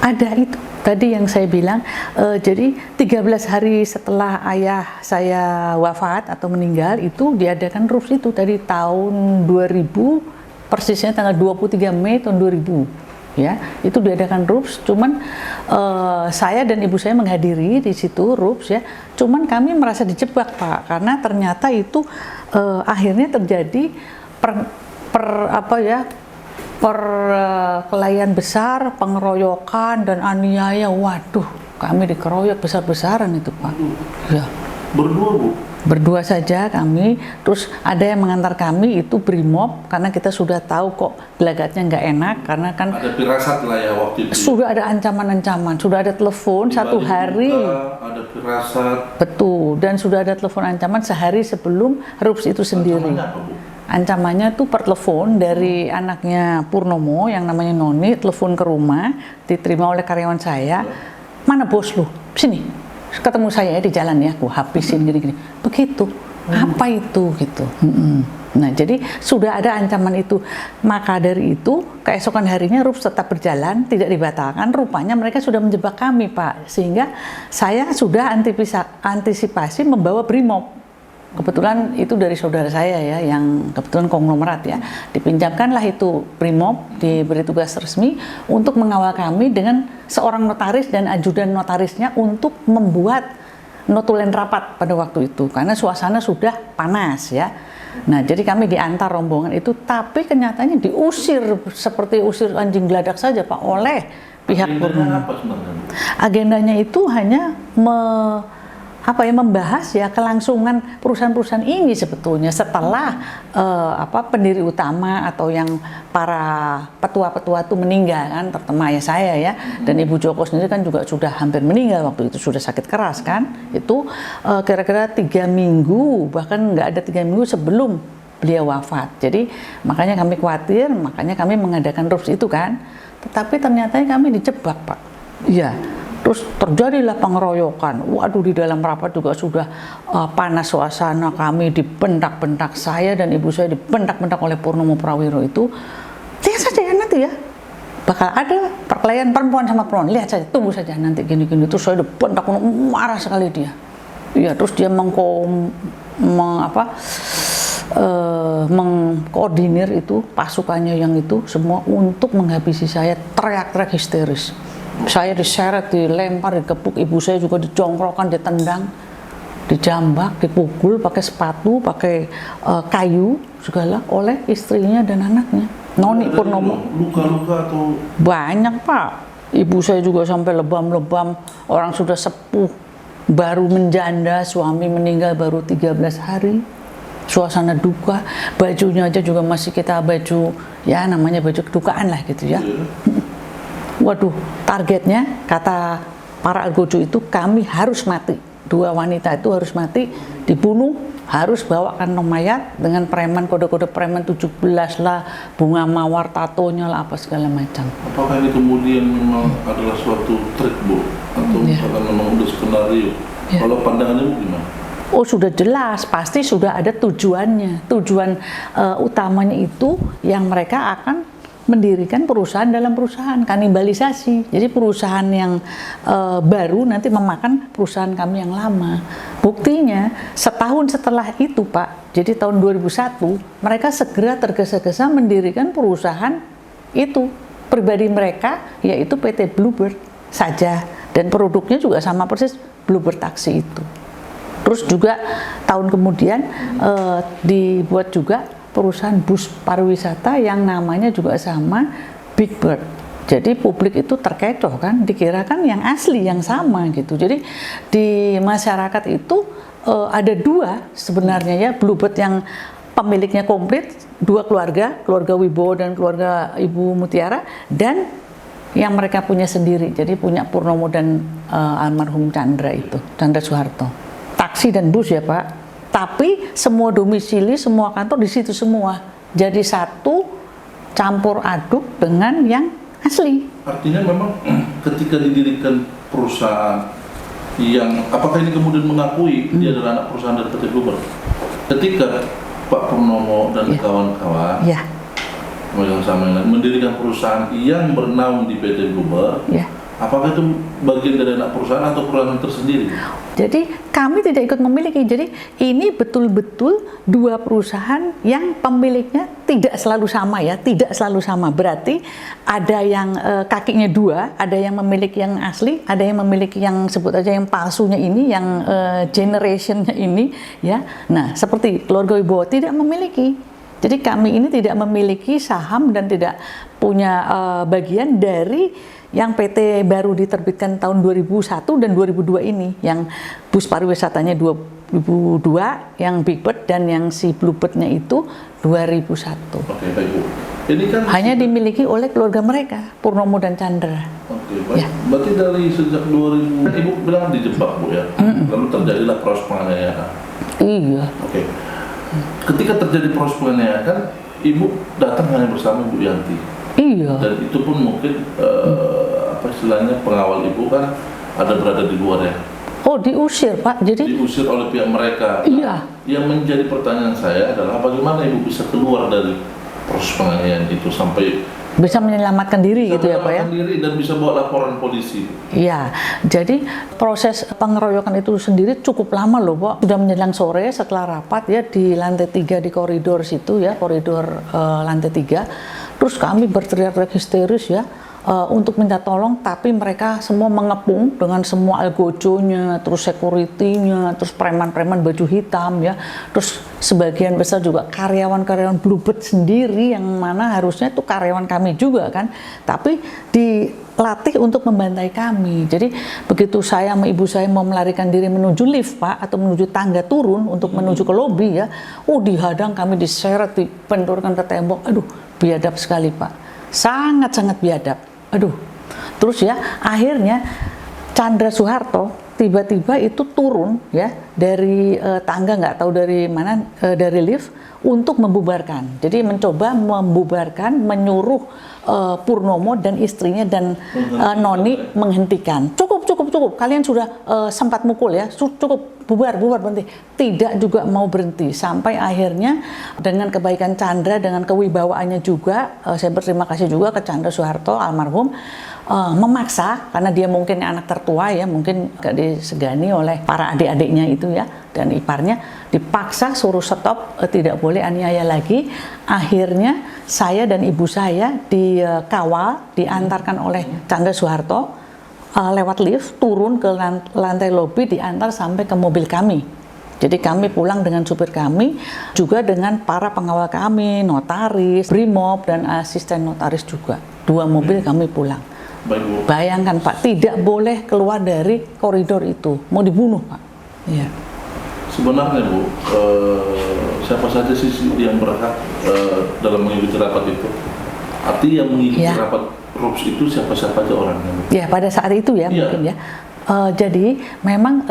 Ada itu tadi yang saya bilang, jadi 13 hari setelah ayah saya wafat atau meninggal itu diadakan RUPS itu dari tahun 2000, persisnya tanggal 23 Mei tahun 2000 ya, itu diadakan RUPS. Cuman saya dan ibu saya menghadiri di situ RUPS ya, cuman kami merasa dijebak Pak, karena ternyata itu akhirnya terjadi perkelahian besar, pengeroyokan dan aniaya. Waduh, kami dikeroyok besar-besaran itu Pak. Ya. Berdua Bu? Berdua saja kami. Terus ada yang mengantar kami itu Brimob, karena kita sudah tahu kok gelagatnya nggak enak, karena kan ada firasat lah ya waktu itu. Sudah ada ancaman-ancaman, sudah ada telepon satu hari. Ada firasat. Betul, dan sudah ada telepon ancaman sehari sebelum RUPS itu sendiri. Ancamannya apa Bu? Ancamannya tuh per telepon dari anaknya Purnomo yang namanya Noni, telepon ke rumah, diterima oleh karyawan saya. Mana bos lu? Sini. ketemu saya di jalan ya, aku habisin gini-gini. Begitu. Apa itu gitu. Nah, jadi sudah ada ancaman itu. Maka dari itu, keesokan harinya RUPS tetap berjalan, tidak dibatalkan. Rupanya mereka sudah menjebak kami, Pak. Sehingga saya sudah antisipasi membawa BRIMOB. Kebetulan itu dari saudara saya ya, yang kebetulan konglomerat ya. Dipinjamkanlah itu BRIMOB, diberi tugas resmi untuk mengawal kami dengan seorang notaris dan ajudan notarisnya untuk membuat notulen rapat pada waktu itu, karena suasana sudah panas ya. Nah, jadi kami diantar rombongan itu, tapi kenyataannya diusir seperti usir anjing geladak saja Pak oleh pihak Purnomo. Agendanya itu hanya membahas ya kelangsungan perusahaan-perusahaan ini sebetulnya setelah pendiri utama atau yang para petua-petua itu meninggal kan, terutama ayah saya ya, dan Ibu Joko sendiri kan juga sudah hampir meninggal waktu itu, sudah sakit keras kan, itu kira-kira 3 minggu, bahkan nggak ada 3 minggu sebelum beliau wafat. Jadi makanya kami khawatir, makanya kami mengadakan RUPS itu kan, tetapi ternyata kami dijebak Pak. Iya. Terus terjadilah pengeroyokan. Waduh, di dalam rapat juga sudah panas suasana, kami dibentak-bentak, saya dan ibu saya dibentak-bentak oleh Purnomo Prawiro itu. Lihat saja ya nanti ya, bakal ada perkelahian perempuan sama perempuan. Lihat saja, tunggu saja nanti gini-gini. Terus saya dibentak, marah sekali dia. Iya, terus dia mengkoordinir itu pasukannya yang itu semua untuk menghabisi saya, teriak-teriak histeris. Saya diseret, dilempar, dikepuk, ibu saya juga dijongkrokan, ditendang, dijambak, dipukul pakai sepatu, pakai kayu segala oleh istrinya dan anaknya. Noni Purnomo. Luka-luka atau banyak Pak. Ibu saya juga sampai lebam-lebam, orang sudah sepuh, baru menjanda, suami meninggal baru 13 hari. Suasana duka, bajunya aja juga masih kita baju, ya namanya baju kedukaan lah gitu ya. Waduh, targetnya kata para algojo itu kami harus mati. 2 wanita itu harus mati, dibunuh, harus bawakan mayat dengan preman, kode-kode preman 17 lah, bunga mawar, tatonya lah, apa segala macam. Apakah ini kemudian memang adalah suatu trik Bu? Atau misalkan memang udah skenario? Kalau pandangannya Bu gimana? Oh sudah jelas, pasti sudah ada tujuannya. Tujuan utamanya itu yang mereka akan mendirikan perusahaan dalam perusahaan, kanibalisasi. Jadi perusahaan yang baru nanti memakan perusahaan kami yang lama. Buktinya setahun setelah itu Pak, jadi tahun 2001 mereka segera tergesa-gesa mendirikan perusahaan itu pribadi mereka, yaitu PT Bluebird saja, dan produknya juga sama persis Bluebird taksi itu. Terus juga tahun kemudian dibuat juga perusahaan bus pariwisata yang namanya juga sama, Big Bird. Jadi publik itu terkecoh kan, dikirakan yang asli, yang sama gitu. Jadi di masyarakat itu ada 2 sebenarnya ya, Bluebird yang pemiliknya komplit, 2 keluarga, keluarga Wibowo dan keluarga Ibu Mutiara, dan yang mereka punya sendiri. Jadi punya Purnomo dan almarhum Chandra itu, Chandra Soeharto. Taksi dan bus ya Pak. Tapi semua domisili, semua kantor di situ semua. Jadi satu campur aduk dengan yang asli. Artinya memang ketika didirikan perusahaan yang, apakah ini kemudian mengakui dia adalah anak perusahaan dari PT Bluebird? Ketika Pak Purnomo dan kawan-kawan mendirikan perusahaan yang bernaung di PT Bluebird, apakah itu bagian dari anak perusahaan atau perusahaan tersendiri? Jadi kami tidak ikut memiliki. Jadi ini betul-betul 2 perusahaan yang pemiliknya tidak selalu sama ya, tidak selalu sama. Berarti ada yang kakinya 2, ada yang memiliki yang asli, ada yang memiliki yang sebut aja yang palsunya ini, yang generationnya ini ya. Nah seperti keluarga Wibowo tidak memiliki. Jadi kami ini tidak memiliki saham dan tidak punya bagian dari yang PT baru diterbitkan tahun 2001 dan 2002 ini, yang bus pariwisatanya 2002, yang Big Bird dan yang si Bluebird-nya itu 2001. Oke, baik Bu. Ini kan hanya dimiliki oleh keluarga mereka, Purnomo dan Chandra. Oke, baik. Ya. Berarti dari sejak 2000, Ibu bilang dijebak Bu ya, lalu terjadilah proses penganiayaan. Iya. Oke. Ketika terjadi proses penganiayaan, Ibu datang hanya bersama Bu Yanti. Iya. Dan itu pun mungkin istilahnya pengawal Ibu kan ada berada di luar ya. Oh, diusir Pak. Jadi diusir oleh pihak mereka. iya. Yang menjadi pertanyaan saya adalah bagaimana ibu bisa keluar dari proses penganiayaan itu sampai Bisa menyelamatkan diri gitu ya Pak ya? menyelamatkan diri dan bisa bawa laporan polisi. Iya, jadi proses pengeroyokan itu sendiri cukup lama loh Pak. Sudah menjelang sore setelah rapat ya di lantai 3 di koridor situ ya, koridor lantai 3. Terus kami berteriak-teriak histeris ya untuk minta tolong, tapi mereka semua mengepung dengan semua algojonya, terus security-nya, terus preman-preman baju hitam ya. Terus sebagian besar juga karyawan-karyawan Bluebird sendiri yang mana harusnya itu karyawan kami juga kan, tapi dilatih untuk membantai kami. Jadi begitu saya sama ibu saya mau melarikan diri menuju lift Pak, atau menuju tangga turun untuk menuju ke lobi ya, dihadang kami, diseret, dibenturkan ke tembok. Aduh, biadab sekali Pak, sangat-sangat biadab. Aduh, terus ya akhirnya Chandra Soeharto tiba-tiba itu turun ya dari tangga, nggak tahu dari mana, dari lift untuk membubarkan. Jadi mencoba membubarkan, menyuruh Purnomo dan istrinya dan Noni menghentikan. Cukup, kalian sudah sempat mukul ya, cukup, bubar berhenti. Tidak juga mau berhenti sampai akhirnya dengan kebaikan Chandra, dengan kewibawaannya juga, saya berterima kasih juga ke Chandra Soeharto almarhum, memaksa karena dia mungkin anak tertua ya, mungkin gak disegani oleh para adik-adiknya itu ya dan iparnya, dipaksa suruh stop, tidak boleh aniaya lagi. Akhirnya saya dan ibu saya dikawal, diantarkan oleh Chandra Soeharto lewat lift turun ke lantai lobi, diantar sampai ke mobil kami. Jadi kami pulang dengan supir kami, juga dengan para pengawal kami, notaris, brimob, dan asisten notaris juga. 2 mobil kami pulang. Bayangkan Pak, tidak boleh keluar dari koridor itu, mau dibunuh Pak. Iya. Sebenarnya Bu, siapa saja sih yang berhak dalam mengikuti rapat itu? Artinya yang mengikuti rapat RUPS itu siapa-siapa aja orangnya? Ya pada saat itu ya mungkin ya. Jadi memang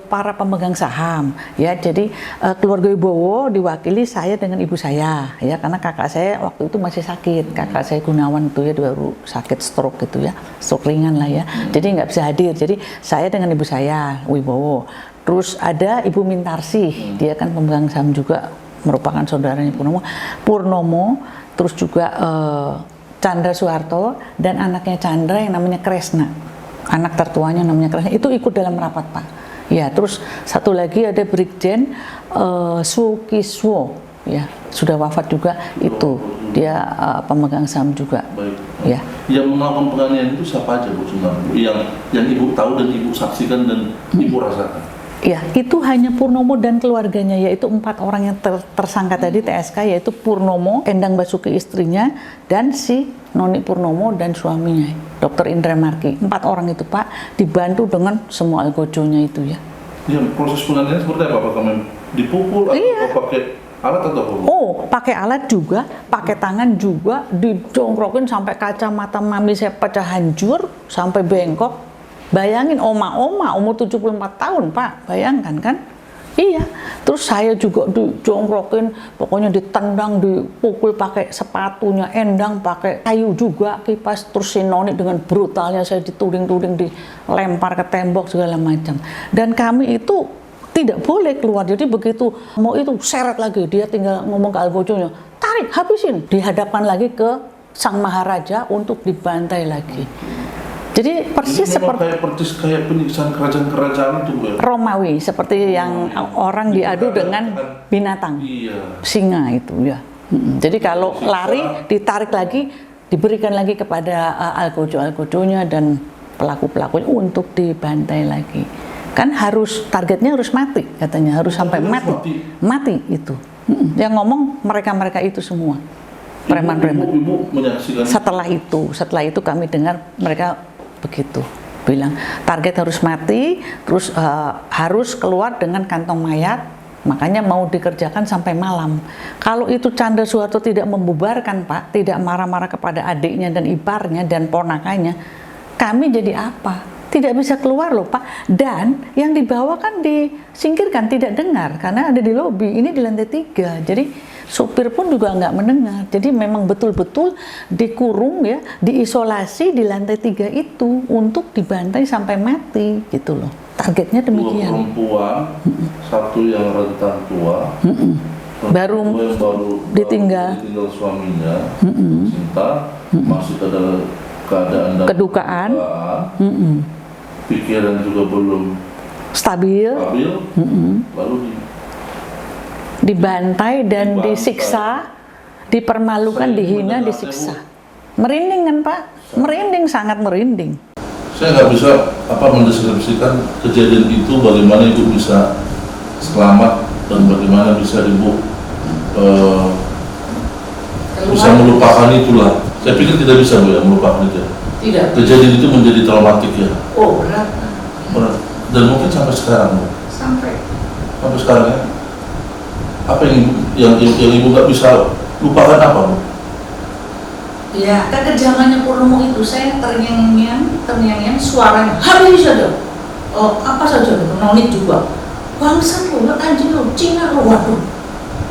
para pemegang saham ya, jadi keluarga Wibowo diwakili saya dengan ibu saya ya, karena kakak saya waktu itu masih sakit, kakak saya Gunawan itu ya baru sakit stroke gitu ya, stroke ringan lah ya, jadi nggak bisa hadir. Jadi saya dengan ibu saya Wibowo, terus ada Ibu Mintarsi, dia kan pemegang saham juga, merupakan saudaranya Purnomo, terus juga Chandra Soeharto dan anaknya Chandra yang namanya Kresna, anak tertuanya namanya Kresna, itu ikut dalam rapat Pak. Ya, terus satu lagi ada Brigjen Sukiswo, ya sudah wafat juga, itu dia pemegang saham juga. Baik. Ya. Yang melakukan penganiayaan itu siapa aja Bu sebenarnya? Yang ibu tahu dan ibu saksikan dan ibu rasakan? Ya, itu hanya Purnomo dan keluarganya, yaitu 4 orang yang tersangka tadi TSK, yaitu Purnomo, Endang Basuki istrinya, dan si Noni Purnomo dan suaminya, Dr. Indra Marki. 4 orang itu Pak, dibantu dengan semua algojonya itu ya. Ya, proses penganiayaan seperti apa Pak? Kamu dipukul atau pakai alat atau apa? Oh, pakai alat juga, pakai tangan juga, didongkrokin sampai kacamata mami saya pecah hancur, sampai bengkok. Bayangin oma-oma umur 74 tahun Pak, bayangkan kan? Iya, terus saya juga dijongkrokin, pokoknya ditendang, dipukul pakai sepatunya, Endang pakai kayu juga, kipas, terus si Noni dengan brutalnya saya dituding-tuding, dilempar ke tembok segala macam. Dan kami itu tidak boleh keluar, jadi begitu mau itu seret lagi, dia tinggal ngomong ke algojonya, tarik, habisin, dihadapkan lagi ke Sang Maharaja untuk dibantai lagi. Jadi persis kayak penyiksaan kerajaan-kerajaan itu Bu. Romawi, seperti yang orang diadu dengan binatang, singa itu ya. Jadi kalau lari ditarik lagi, diberikan lagi kepada algojo-algojonya dan pelaku-pelakunya untuk dibantai lagi. Kan harus targetnya harus mati katanya, harus sampai mati itu. Yang ngomong mereka-mereka itu semua preman-preman. Ibu menyaksikan. Setelah itu kami dengar mereka begitu bilang target harus mati, terus harus keluar dengan kantong mayat, makanya mau dikerjakan sampai malam. Kalau itu Chandra Soeharto tidak membubarkan Pak, tidak marah-marah kepada adiknya dan iparnya dan ponakannya, kami jadi apa? Tidak bisa keluar loh Pak. Dan yang dibawa kan disingkirkan, tidak dengar karena ada di lobi, ini di lantai 3. Jadi supir pun juga nggak mendengar. Jadi memang betul-betul dikurung ya, diisolasi di lantai 3 itu untuk dibantai sampai mati gitu loh. Targetnya 2 demikian. perempuan, 1 yang rentan tua, Baru yang ditinggal. ditinggal suaminya, cinta, masih ada keadaan dan Kedukaan. pikiran juga belum Stabil, lalu dibantai dan Dibantai. disiksa, dipermalukan, Saya dihina, mendengarnya, disiksa. Merinding kan Pak? Merinding, sangat merinding. saya nggak bisa mendeskripsikan kejadian itu, bagaimana ibu bisa selamat dan bagaimana bisa ibu bisa melupakan itulah. Saya pikir tidak bisa Bu ya melupakan itu. Tidak. Kejadian itu menjadi traumatik ya. Oh, berat. Berat. Dan mungkin sampai sekarang Bu. Sampai. Sampai sekarang ya. Apa yang ibu nggak bisa lupakan apa Bu? Ya, kekejamannya Purnomo itu saya terngiang-ngiang suaranya habis saja. Oh, apa saja, nonit juga. Bangsat lu, anjing lu, Cina lu, waduh.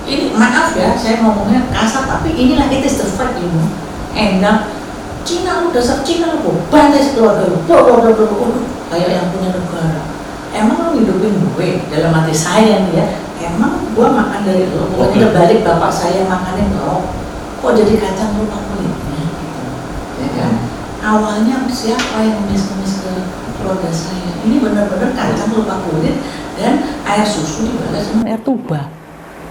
Ini maaf ya, saya ngomongnya kasar, tapi inilah it is the fact ibu. Endang, Cina lu, dasar Cina lu, bantai sekeluarga lu, kayak yang punya negara. Emang lu hidupin gue dalam hati saya nih ya. Emang gua makan dari lo, pokoknya kebalik bapak saya makanin lo. Kok jadi kacang lupa kulitnya gitu. Ya kan? Awalnya siapa yang ngemis-ngemis ke keluarga saya? Ini benar-benar kacang lupa kulit dan air susu dibalas sama Air tuba.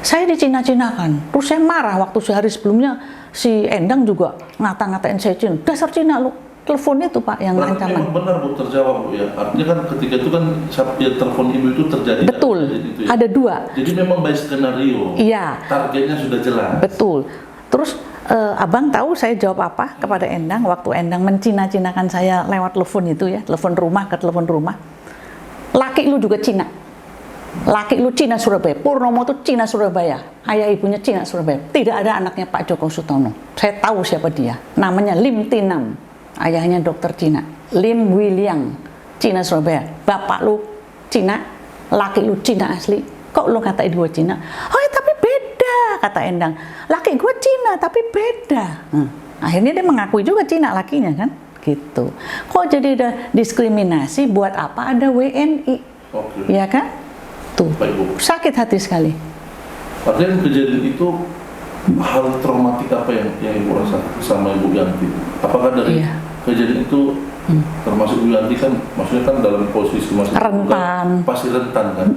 Saya dicina-cinakan. Terus saya marah waktu sehari sebelumnya si Endang juga ngata-ngatain saya Cina. Dasar Cina lu. Telepon itu Pak yang Berarti ancaman. memang benar Bu terjawab Bu ya. Artinya kan ketika itu kan ya, telepon ibu itu terjadi. Betul. Itu ya? Ada 2. Jadi memang by skenario. Iya. Targetnya sudah jelas. Betul. Terus abang tahu saya jawab apa kepada Endang waktu Endang mencina-cinakan saya lewat telepon itu ya, telepon rumah ke telepon rumah. Laki lu juga Cina. Laki lu Cina Surabaya. Purnomo itu Cina Surabaya. Ayah ibunya Cina Surabaya. Tidak ada anaknya Pak Joko Sutono. Saya tahu siapa dia. Namanya Lim Tinam. Ayahnya dokter Cina. Lim William. Cina Surabaya. Bapak lu Cina. Laki lu Cina asli. Kok lu katain gue Cina? Oh ya, tapi beda, kata Endang. Laki gue Cina tapi beda. Akhirnya dia mengakui juga Cina lakinya kan, gitu. Kok jadi ada diskriminasi? Buat apa ada WNI? Oke. Ya kan? Tuh, Baik Bu. sakit hati sekali. Artinya kejadian itu hal traumatik apa yang ibu rasa sama Ibu Yanti? Apakah dari Iya. kejadian itu termasuk Bu Yanti kan, maksudnya kan dalam posisi masih Rentan. pasti rentan kan?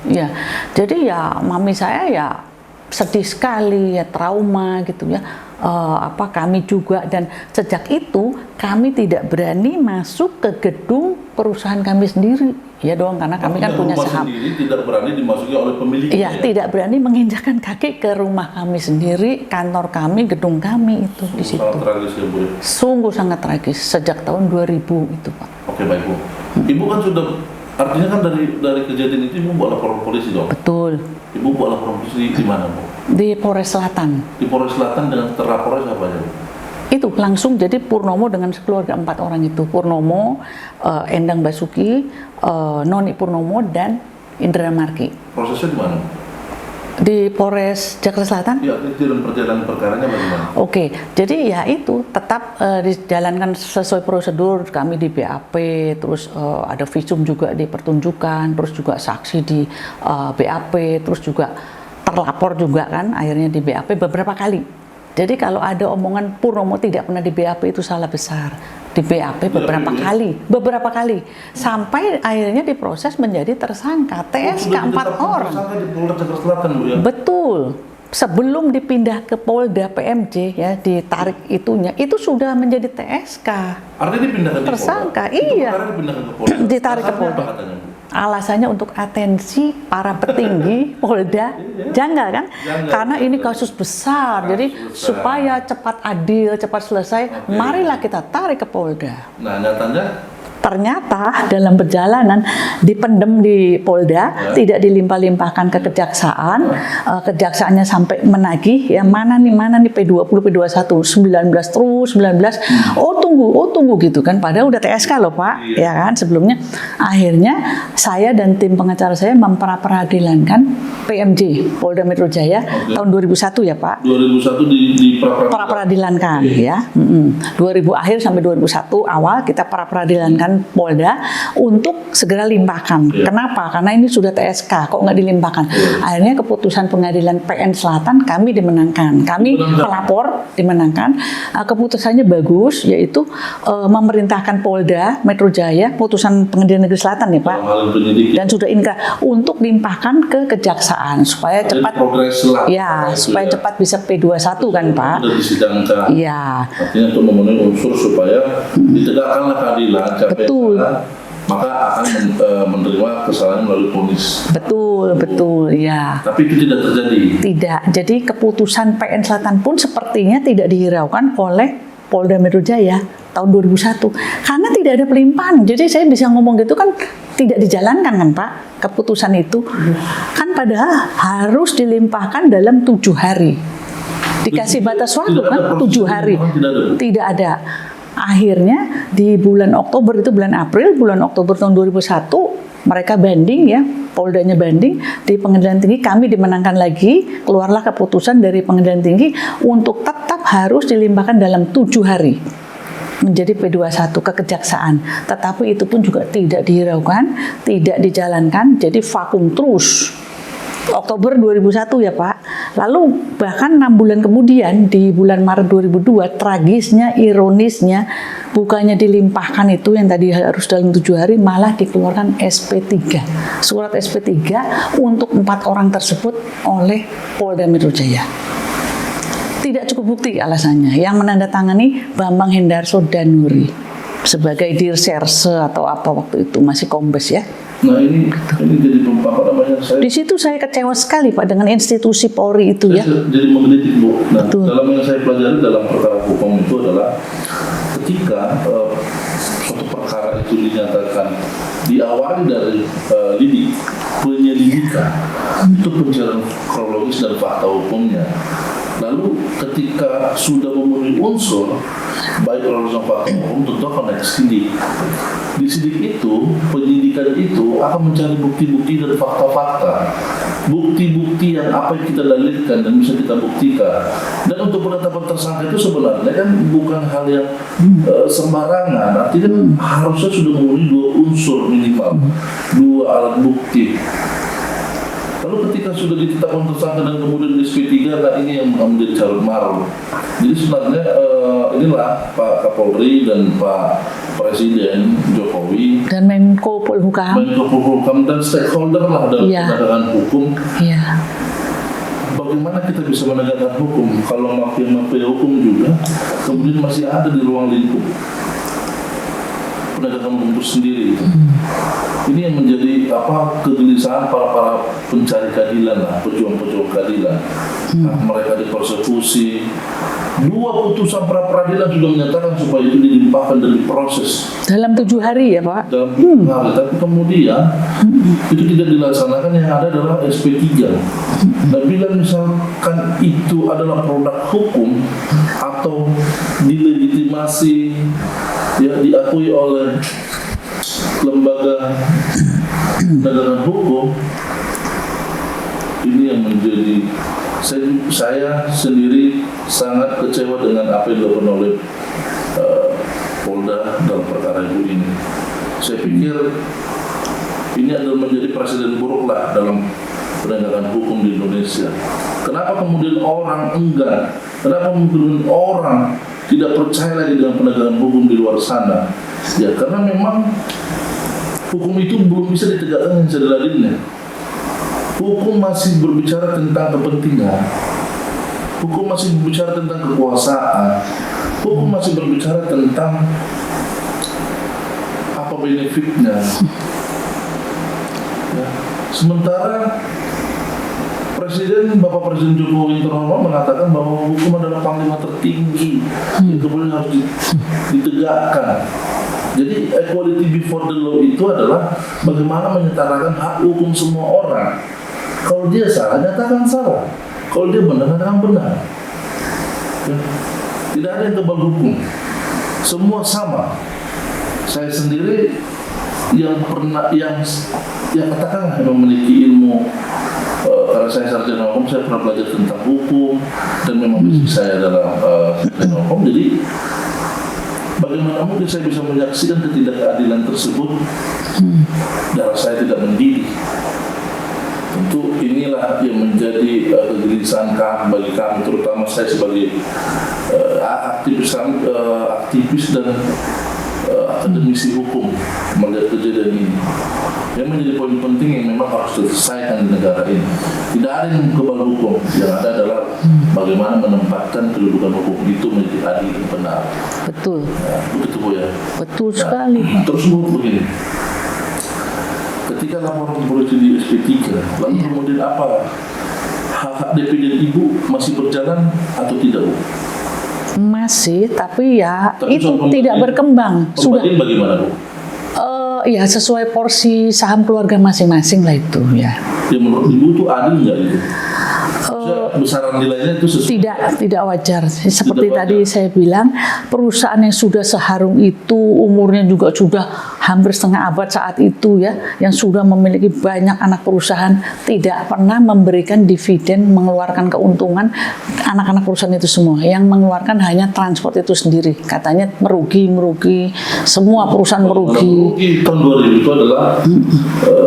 Ya, jadi ya mami saya ya sedih sekali ya, trauma gitu ya. Kami juga, dan sejak itu kami tidak berani masuk ke gedung perusahaan kami sendiri ya dong, karena kami kan punya rumah saham sendiri tidak berani dimasuki oleh pemiliknya. ya, tidak berani menginjakkan kaki ke rumah kami sendiri, kantor kami, gedung kami itu di situ. Sangat tragis ya Bu ya. Sungguh sangat tragis sejak tahun 2000 itu Pak. Oke baik Bu. Ibu kan sudah, artinya kan dari kejadian itu Ibu buat laporan polisi dong. Betul. Ibu buat laporan polisi di mana Bu? Di Polres Selatan. Di Polres Selatan dengan terlapornya siapa aja Bu? Itu langsung, jadi Purnomo dengan sekeluarga 4 orang itu. Purnomo, Endang Basuki, Noni Purnomo, dan Indra Marki. Prosesnya di mana? Di Polres Jakarta Selatan. Ya, dalam perjalanan perkaranya bagaimana? Oke, jadi ya itu tetap dijalankan sesuai prosedur. Kami di BAP, terus ada visum juga dipertunjukkan, terus juga saksi di BAP, terus juga terlapor juga kan, akhirnya di BAP beberapa kali. Jadi kalau ada omongan Purnomo tidak pernah di BAP itu salah besar. Di BAP beberapa kali, sampai akhirnya diproses menjadi tersangka. TSK 4 orang. Tersangka di Polres Jakarta Selatan Bu ya? Betul. Sebelum dipindah ke Polda PMJ ya, ditarik itunya, itu sudah menjadi TSK. Artinya dipindahkan di Tersangka, Polda? Itu iya. perkara dipindahkan ke Polda? Ditarik ke Alasannya Polda. apa katanya Bu? Alasannya untuk atensi para petinggi Polda, janggal kan? Janggal. Karena ini kasus besar, jadi besar. supaya cepat adil, cepat selesai, marilah kita tarik ke Polda. Nah nyatanya Ternyata dalam perjalanan dipendem di Polda, tidak dilimpah-limpahkan ke kejaksaan, kejaksaannya sampai menagih, ya mana nih P20, P21, 19 terus 19, oh tunggu gitu kan, padahal udah TSK loh Pak, ya kan sebelumnya. Akhirnya saya dan tim pengacara saya memperadilankan PMJ Polda Metro Jaya tahun 2001 ya Pak. 2001 di Pra-peradilankan ya. 2000 akhir sampai 2001 awal kita pra-peradilankan Polda untuk segera limpahkan. Kenapa? Karena ini sudah TSK, kok nggak dilimpahkan. Akhirnya keputusan pengadilan PN Selatan kami dimenangkan. Kami pelapor dimenangkan. Keputusannya bagus, yaitu memerintahkan Polda Metro Jaya, putusan pengadilan negeri Selatan ya Pak, dan sudah inkrah untuk limpahkan ke kejaksaan supaya cepat supaya cepat bisa P21 kan Pak. Sudah disidangkan. Iya. Artinya untuk memenuhi unsur supaya ditegakkanlah keadilan. Betul. Maka akan menerima kesalahan melalui vonis. Betul ya. Tapi itu tidak terjadi. Tidak. Jadi keputusan PN Selatan pun sepertinya tidak dihiraukan oleh Polda Metro Jaya tahun 2001 karena tidak ada pelimpahan. Jadi saya bisa ngomong gitu kan tidak dijalankan kan Pak keputusan itu kan padahal harus dilimpahkan dalam 7 hari. Dikasih batas waktu kan 7 hari. Tidak ada. Akhirnya di bulan Oktober itu bulan Oktober tahun 2001 mereka banding ya, Poldanya banding di Pengadilan Tinggi, kami dimenangkan lagi, keluarlah keputusan dari Pengadilan Tinggi untuk tetap harus dilimpahkan dalam 7 hari menjadi P21 ke kejaksaan. Tetapi itu pun juga tidak dihiraukan, tidak dijalankan, jadi vakum terus. Oktober 2001 ya Pak. Lalu bahkan 6 bulan kemudian di bulan Maret 2002 tragisnya, ironisnya bukannya dilimpahkan itu yang tadi harus dalam 7 hari malah dikeluarkan SP3. Surat SP3 untuk 4 orang tersebut oleh Polda Metro Jaya. Tidak cukup bukti alasannya. Yang menandatangani Bambang Hendarso Danuri sebagai dirserse atau apa waktu itu masih kombes ya. Nah ini jadi apa namanya saya. Di situ saya kecewa sekali Pak dengan institusi Polri itu ya. Jadi menggelitik Bu. Nah Betul. dalam yang saya pelajari dalam perkara hukum itu adalah ketika suatu perkara itu dinyatakan diawali dari penyelidikan itu pencarian kronologis dan fakta hukumnya. Lalu ketika sudah memenuhi unsur baik kronologis dan fakta hukum tentu akan naik sidik. Di sidik itu penyidikan itu akan mencari bukti-bukti dan fakta-fakta, bukti-bukti yang apa yang kita dalilkan dan bisa kita buktikan. Dan untuk penetapan tersangka itu sebenarnya kan bukan hal yang sembarangan. Artinya harusnya sudah memenuhi 2 unsur minimal, 2 alat bukti. Lalu ketika sudah ditetapkan tersangka dan kemudian di SP3, nah ini yang menjadi carut marut. Jadi sebenarnya inilah Pak Kapolri dan Pak Presiden Jokowi dan Menko Polhukam dan stakeholder lah dalam penegakan hukum. Iya. Bagaimana kita bisa menegakkan hukum kalau mafia-mafia hukum juga kemudian masih ada di ruang lingkup penegakan hukum itu sendiri. Ini yang menjadi kegelisahan para pencari keadilan lah, pejuang-pejuang keadilan. Nah, mereka dipersekusi. 2 putusan pra-peradilan sudah menyatakan supaya itu dilimpahkan dan diproses dalam 7 hari ya Pak. dalam 7 hari, tapi kemudian itu tidak dilaksanakan. Yang ada adalah SP3. Dan bila misalkan itu adalah produk hukum atau dilegitimasi ya diakui oleh lembaga penegakan hukum, ini yang menjadi saya sendiri sangat kecewa dengan apa yang dilakukan oleh Polda dalam perkara ini. Saya pikir ini adalah menjadi presiden buruk lah dalam penegakan hukum di Indonesia. Kenapa kemudian orang enggan? Kenapa kemudian orang tidak percaya lagi dengan penegakan hukum di luar sana? Ya karena memang hukum itu belum bisa ditegakkan yang seadil-adilnya. Hukum masih berbicara tentang kepentingan. Hukum masih berbicara tentang kekuasaan. Hukum masih berbicara tentang apa benefitnya. Ya. Sementara Bapak Presiden Jokowi terhormat mengatakan bahwa hukum adalah panglima tertinggi yang kemudian harus ditegakkan. Jadi equality before the law itu adalah bagaimana menyetarakan hak hukum semua orang. Kalau dia salah, nyatakan salah. Kalau dia benar, nyatakan benar. Ya. Tidak ada yang kebal hukum. Semua sama. Saya sendiri yang katakanlah memiliki ilmu karena saya sarjana hukum, saya pernah belajar tentang hukum dan memang basic saya adalah sarjana hukum. Jadi bagaimana mungkin saya bisa menyaksikan ketidakadilan tersebut dan saya tidak mendidih. Tentu inilah yang menjadi kegelisahan bagi kami, terutama saya sebagai aktivis dan akademisi hukum melihat kejadian ini. Yang menjadi poin penting yang memang harus diselesaikan di negara ini. Tidak ada yang kebal hukum, yang ada adalah bagaimana menempatkan kedudukan hukum itu menjadi adil dan benar. Betul. Ya, begitu Bu ya. Betul sekali. Terus Bu begini. Ketika laporan polisi di SP3, lalu kemudian apa? Hak-hak dividen ibu masih berjalan atau tidak, Bu? Masih, tapi ya Tapi itu soal tidak berkembang. Sudah, pembagian bagaimana, Bu? ya sesuai porsi saham keluarga masing-masing lah itu ya. Ya menurut ibu itu adil nggak itu? Besaran nilainya itu sesuai? Tidak wajar. Seperti Tidak wajar. tadi saya bilang, perusahaan yang sudah seharum itu, umurnya juga sudah hampir setengah abad saat itu ya, yang sudah memiliki banyak anak perusahaan, tidak pernah memberikan dividen, mengeluarkan keuntungan anak-anak perusahaan itu semua. Yang mengeluarkan hanya transport itu sendiri. Katanya merugi, semua perusahaan merugi. Tahun 2000 itu adalah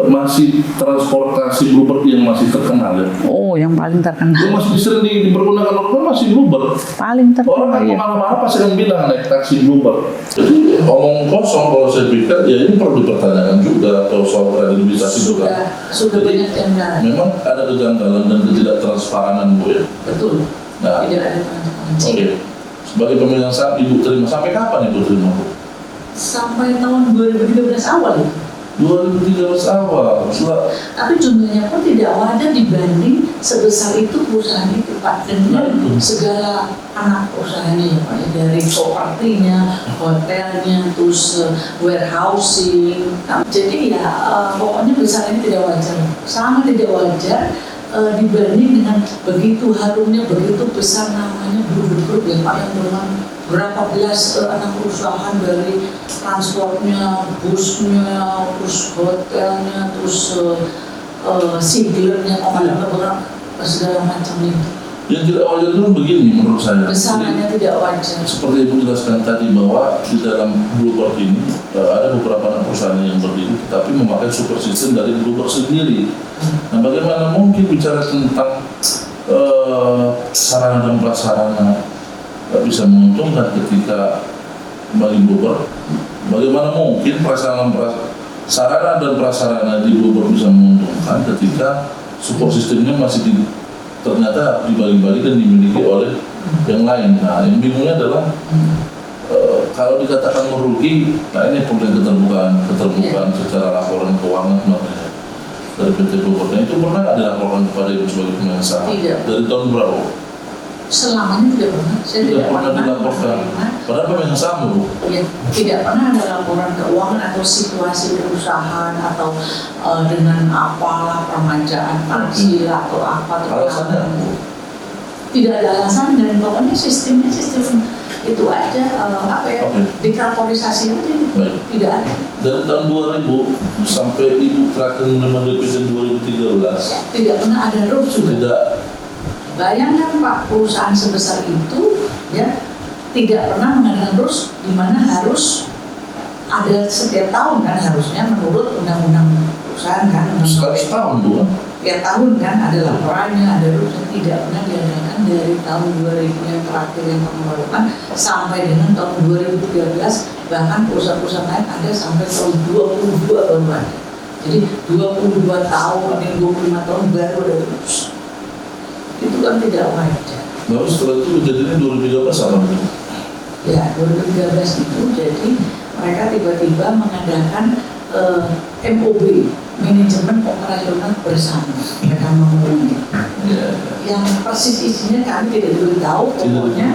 masih transportasi Bluebird yang masih terkenal ya. Oh, yang paling terkenal. Yang masih sering dipergunakan orang masih Bluebird. Paling terkenal Orang ya. kemana-mana pasti yang bilang naik taksi Bluebird. Jadi omong kosong kalau saya pikir ya ini perlu dipertanyakan juga atau soal kredibilitas itu kan. Sudah banyak yang nggak. Memang ada kejanggalan dan ketidaktransparan Bu ya. Betul. Nah, Tidak ada transparansi. oke. Sebagai pemegang saham Ibu terima sampai kapan Ibu terima Bu? Sampai tahun 2013 awal ya. 2013 awal. Setelah Tapi jumlahnya pun tidak wajar dibanding sebesar itu perusahaan itu Pak. Dengan segala anak perusahaannya ya Pak, ya, dari propertinya, hotelnya, terus warehousing. Jadi ya pokoknya besarnya tidak wajar. Sangat tidak wajar dibanding dengan begitu harumnya, begitu besar namanya grup-grup ya Pak, yang dengan berapa belas anak perusahaan, dari transportnya, busnya, terus hotelnya, terus siglernya, segala macamnya. yang tidak wajar itu begini menurut saya. Besarnya tidak wajar. Seperti Ibu jelaskan tadi bahwa di dalam Bluebird ini ada beberapa anak perusahaan yang berdiri tetapi memakai super system dari Bluebird sendiri. Nah, bagaimana mungkin bicara tentang sarana dan prasarana bisa menguntungkan ketika bagi Bluebird? Bagaimana mungkin sarana dan prasarana di Bluebird bisa menguntungkan ketika support sistemnya masih ternyata dibagi-bagi dan dimiliki oleh yang lain. Nah, yang bingungnya adalah kalau dikatakan merugi, nah ini problem keterbukaan secara laporan keuangan makanya dari PT Bluebird. Nah, itu pernah nggak dilaporkan kepada Ibu sebagai pemegang saham? Tidak. Dari tahun berapa? Selamanya tidak pernah. Saya Tidak pernah dilaporkan. Padahal pemegang saham Bu. Ya, tidak pernah ada laporan keuangan atau situasi perusahaan atau dengan apalah permajaan parsial atau apa. Alasannya apa? Tidak ada alasan, dan pokoknya sistem itu aja dikorporisasi aja. Baik. Tidak ada. Dari tahun 2000 sampai Ibu terakhir menerima dividen 2013 Tidak pernah ada rules juga. tidak. Bayangkan Pak, perusahaan sebesar itu ya tidak pernah mengadakan rules di mana harus ada setiap tahun kan, harusnya menurut undang-undang perusahaan kan, Sekali setahun Bu kan? tiap tahun kan ada laporannya, ada rules, yang tidak pernah diadakan dari tahun 2000 yang terakhir yang pengelolaan sampai dengan tahun 2013, bahkan perusahaan-perusahaan lain ada sampai tahun 22 baru ada. Jadi 22 tahun, 25 tahun baru ada rules. Itu kan tidak wajar. Lalu setelah itu kejadiannya 2013 apa Bu? Ya, 2013 itu jadi mereka tiba-tiba mengadakan MOB, manajemen operasional bersama. Mereka mengumumkan. Ya. Yang persis isinya kami tidak tahu, pokoknya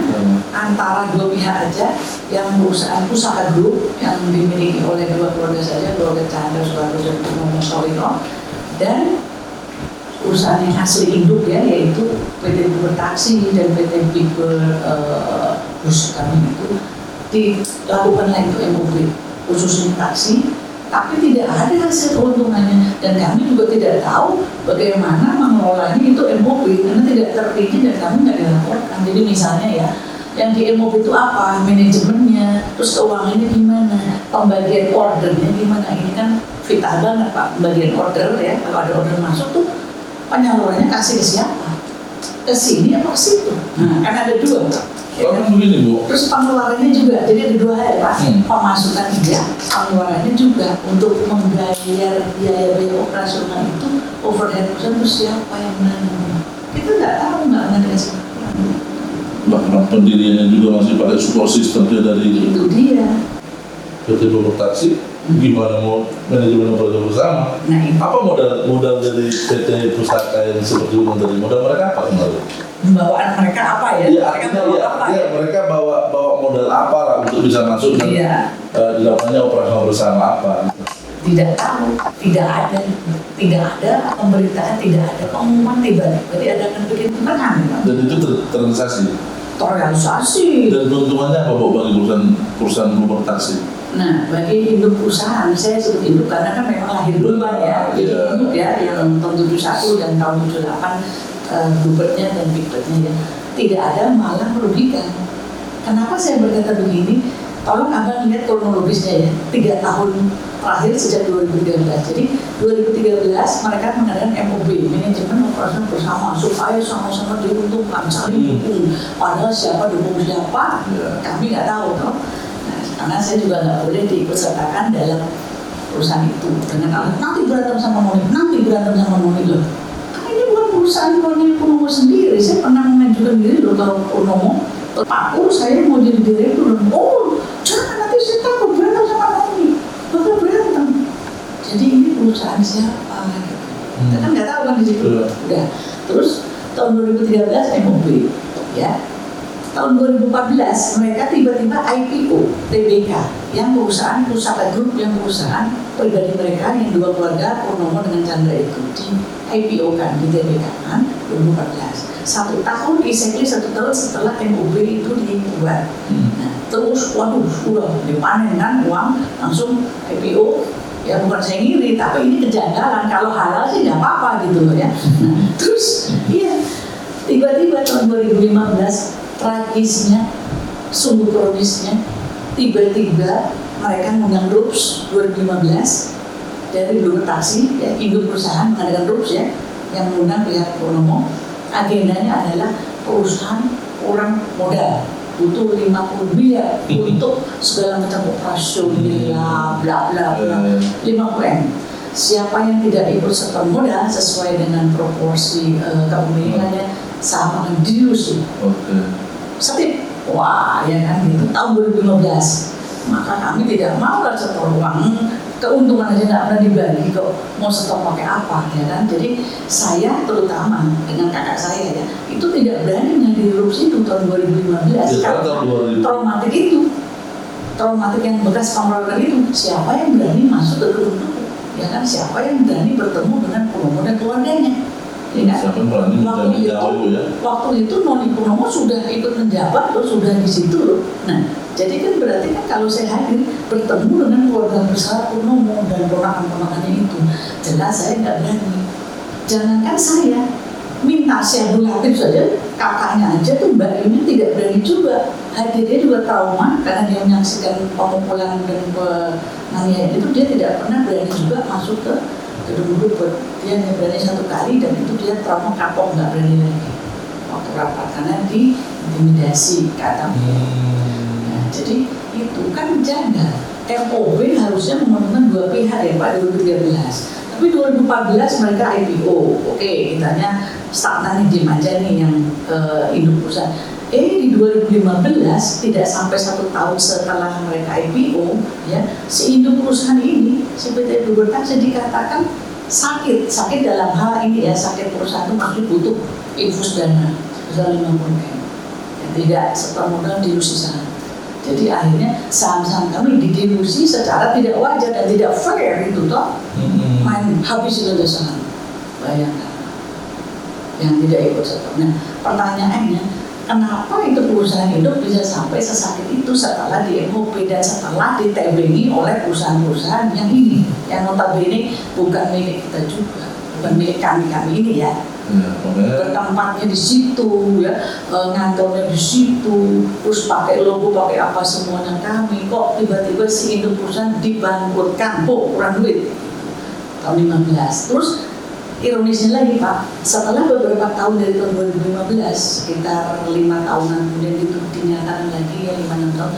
antara dua pihak aja, yang perusahaan Pusaka Group yang dimiliki oleh dua keluarga saja, keluarga Chandra Soeharto dan Bung Solino, dan perusahaan yang asli induk ya, yaitu PT Bluebird Taksi dan PT Bluebird Bus kami itu dilakukan lagi itu MOB, khususnya taksi, tapi tidak ada hasil keuntungannya, dan kami juga tidak tahu bagaimana mengelolanya itu MOB karena tidak terpilih dan kami nggak dilaporkan. Jadi misalnya ya, yang di MOB itu apa, manajemennya, terus keuangannya gimana, pembagian ordernya gimana. Ini kan vital banget Pak, pembagian order ya. Kalau ada order masuk tuh penyalurannya kasih ke siapa, ke sini apa ke situ. Kan ada dua Pak. Ya, Kan begini Bu. terus pengeluarannya juga, jadi ada dua hal Pak. Pemasukan iya, pengeluarannya juga untuk membayar biaya-biaya operasional itu, overhead itu siapa yang menanggung. Kita nggak tahu, nggak dikasih laporan. Bahkan pendiriannya juga masih pakai support systemnya dari Itu dia. PT Bogor Taksi. Gimana mau manajemen operasional bersama? Nah itu Apa modal dari PT Pusaka yang seperti itu dari modal mereka apa kemarin? bawaan mereka apa ya? Iya, Mereka artinya bawa ya, apa artinya ya? mereka bawa modal apa lah untuk bisa masuk dan Iya. dilakukannya operasional bersama apa? Tidak tahu, tidak ada pemberitaan, tidak ada pengumuman tiba-tiba diadakan begitu kan aneh Pak. Dan itu terrealisasi. Terrealisasi. Dan keuntungannya apa Bu bagi perusahaan Bogor Taksi? Nah, bagi induk perusahaan, saya sebut induk karena kan memang lahir duluan ya. Jadi Iya. induk ya, yang tahun 71 dan tahun 78 Bluebird-nya dan Bigbird-nya ya. Tidak ada malah merugikan. Kenapa saya berkata begini? Tolong Abang lihat kronologisnya ya. 3 tahun terakhir sejak 2013. Jadi 2013 mereka mengadakan MOB, manajemen operasional bersama, supaya sama-sama diuntungkan, saling dukung. Padahal siapa dukung siapa, Iya. kami nggak tahu toh. Nah, karena saya juga nggak boleh diikutsertakan dalam perusahaan itu dengan alasan nanti berantem sama Noni loh. Kan ini bukan perusahaan Noni Purnomo sendiri. Saya pernah mengajukan diri loh kalau Purnomo, Pak saya mau jadi direktur. Oh, jangan nanti saya takut berantem sama Noni. Bakal berantem. Jadi ini perusahaan siapa? Kita kan nggak tahu kan di situ. Iya. Udah. Terus tahun 2013 MOB, ya. Tahun 2014 mereka tiba-tiba IPO TBK yang perusahaan Pusaka Group, yang perusahaan pribadi mereka yang 2 keluarga Purnomo dengan Chandra itu di IPO kan di TBK kan 2014. 1 tahun exactly 1 tahun setelah MOB itu dibuat. Nah, terus waduh sudah dipanen kan uang langsung IPO. Ya bukan saya ngiri, tapi ini kejanggalan. Kalau halal sih nggak apa-apa gitu loh ya. Nah, terus iya tiba-tiba tahun 2015 tragisnya, sungguh kronisnya, tiba-tiba mereka mengundang RUPS 2015 dari Bogor Taksi, ya, induk perusahaan mengadakan RUPS ya, yang mengundang pihak Purnomo. Agendanya adalah perusahaan kurang modal, butuh 50 miliar untuk segala macam operasional, bla bla bla, 50 M. Siapa yang tidak ikut serta modal sesuai dengan proporsi kepemilikannya sama dengan dilusi. Setip, wah ya kan gitu, tahun 2015. Maka kami tidak mau lah setor uang, keuntungan aja nggak pernah dibagi kok, mau setor pakai apa ya kan. Jadi saya terutama dengan kakak saya ya, itu tidak berani menghadiri RUPS itu tahun 2015 Ya, karena tahun 2000. traumatik yang bekas pengeluaran itu. Siapa yang berani masuk ke gedung itu? Ya kan, siapa yang berani bertemu dengan Purnomo dan keluarganya? Ya, Siapa yang berani menjamin jauh ya? Waktu itu Noni Purnomo sudah ikut menjabat loh, sudah di situ loh. Nah, jadi kan berarti kan kalau saya hadir bertemu dengan keluarga besar Purnomo dan ponakan-ponakannya itu, jelas saya nggak berani. Jangankan saya, minta Syekh Latif saja, kakaknya aja tuh Mbak ini tidak berani juga. Hadirnya juga trauma karena dia menyaksikan pemukulan dan penganiayaan itu, dia tidak pernah berani juga masuk ke gedung Bluebird. Dia hanya berani 1 kali dan itu dia trauma kapok, nggak berani lagi waktu rapat karena diintimidasi kata nah, jadi itu kan janggal. MOB harusnya menguntungkan 2 pihak ya Pak 2013, tapi 2014 mereka IPO. Oke, kitanya stagnan di aja nih yang induk perusahaan. Di 2015 tidak sampai 1 tahun setelah mereka IPO ya, si induk perusahaan ini si PT Bogor Taksi dikatakan sakit dalam hal ini ya, sakit perusahaan itu masih butuh infus dana sebesar 50 M yang tidak serta modal dilusi saham. Jadi akhirnya saham-saham kami didilusi secara tidak wajar dan tidak fair itu toh, main habis itu saham. Bayangkan yang tidak ikut serta. Nah, pertanyaannya kenapa itu perusahaan induk bisa sampai sesakit itu setelah di MOP dan setelah ditebengi oleh perusahaan-perusahaan yang ini, yang notabene bukan milik kita juga, bukan milik kami ini ya. Bertempatnya di situ ya, ngantornya di situ, terus pakai logo, pakai apa semuanya kami. Kok tiba-tiba si induk perusahaan dibangkrutkan, kurang duit tahun 15. Terus ironisnya lagi Pak, setelah beberapa tahun dari tahun 2015, sekitar 5 tahunan kemudian itu dinyatakan lagi ya 5-6 tahun,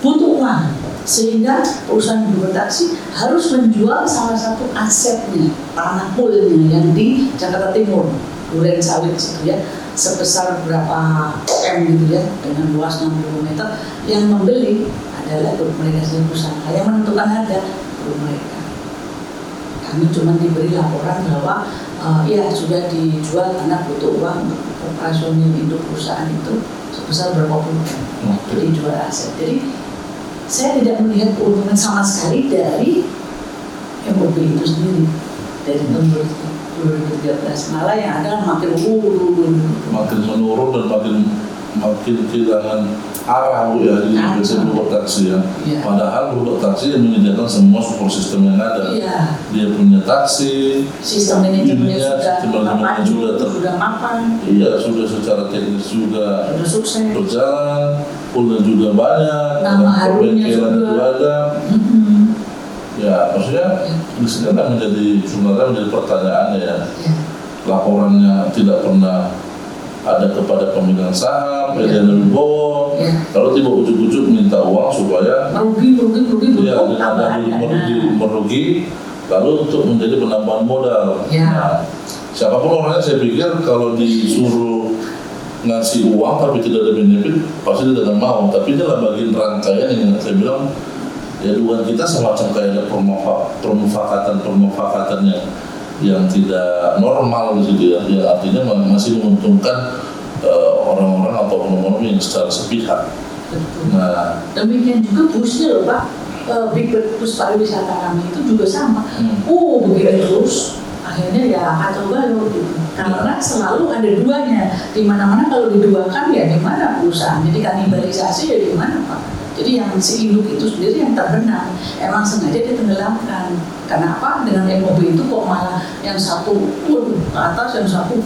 butuh uang. Sehingga perusahaan Uber Taksi harus menjual salah satu asetnya, tanah poolnya yang di Jakarta Timur, Duren Sawit gitu ya, sebesar berapa M gitu ya, dengan luas 60 meter. Yang membeli adalah grup mereka sendiri, perusahaan yang menentukan harga grup mereka. Kami cuma diberi laporan bahwa ya sudah dijual karena butuh uang untuk operasional induk perusahaan itu sebesar berapa puluh M untuk dijual aset. Jadi saya tidak melihat keuntungan sama sekali dari MOB itu sendiri dari tahun 2013, malah yang ada makin menurun dan makin kehilangan arah ya di Uber Taksi ya. Iya. Padahal Uber Taksi yang menyediakan semua support system yang ada. Iya. Dia punya taksi, sistem manajemennya sudah mapan. Iya, sudah secara teknis juga sudah sukses, berjalan, poolnya juga banyak, nama harumnya juga ada. Ya, maksudnya di sini kan sebenarnya menjadi pertanyaan ya. Laporannya tidak pernah ada kepada pemegang saham, dan Wibowo. Kalau tiba ujuk-ujuk minta uang supaya merugi, ya, ada merugi, lalu untuk menjadi penambahan modal. Nah, siapapun orangnya saya pikir kalau disuruh ngasih uang tapi tidak ada benefit, pasti dia tidak mau. Tapi ini adalah bagian rangkaian yang saya bilang ya dugaan kita semacam kayak ada permufakatan yang tidak normal gitu ya, yang artinya masih menguntungkan orang-orang atau oknum-oknum yang secara sepihak. Betul. Nah, demikian juga busnya loh Pak, bus pariwisata kami itu juga sama. Begitu terus, akhirnya ya kacau balau gitu. Karena selalu ada duanya, di mana-mana kalau diduakan ya di mana perusahaan, jadi kanibalisasi ya di mana Pak. Jadi yang si induk itu sendiri yang terbenam, emang sengaja ditenggelamkan. Kenapa? Dengan MOB itu kok malah yang satu turun ke atas, yang satu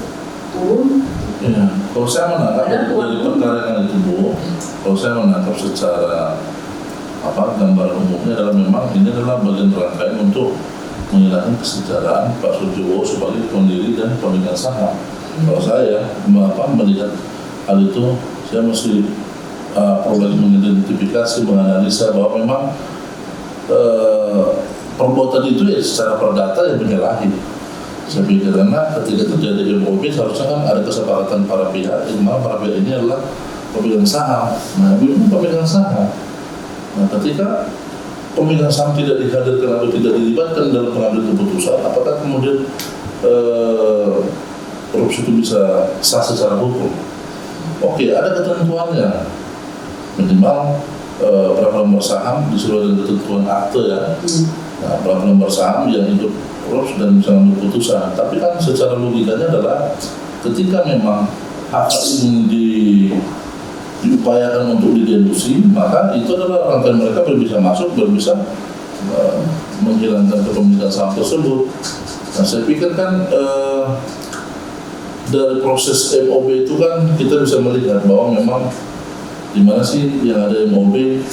turun. Ya, kalau saya menangkap dari perkara yang itu Bu, kalau saya menangkap secara gambaran umumnya adalah memang ini adalah bagian rangkaian untuk menghilangkan kesejahteraan Pak Sujowo sebagai pendiri dan pemegang saham. Kalau saya melihat hal itu, saya mesti perlu mengidentifikasi, menganalisa bahwa memang perbuatan itu ya secara perdata yang menyalahi. Saya pikir karena ketika terjadi MOB seharusnya kan ada kesepakatan para pihak, di mana para pihak ini adalah pemegang saham. Nah, ini pemegang saham. Nah, ketika pemegang saham tidak dihadirkan atau tidak dilibatkan dalam pengambilan keputusan, apakah kemudian korupsi itu bisa sah secara hukum? Oke, ada ketentuannya. Minimal berapa nomor saham disesuaikan dengan ketentuan akte ya. Nah, berapa nomor saham yang hidup terus dan bisa mengambil keputusan. Tapi kan secara logikanya adalah ketika memang hak ini diupayakan untuk dideduksi, maka itu adalah rangkaian mereka bisa masuk, bisa menghilangkan kepemilikan saham tersebut. Nah, saya pikir kan dari proses MOB itu kan kita bisa melihat bahwa memang di mana sih yang ada MOB,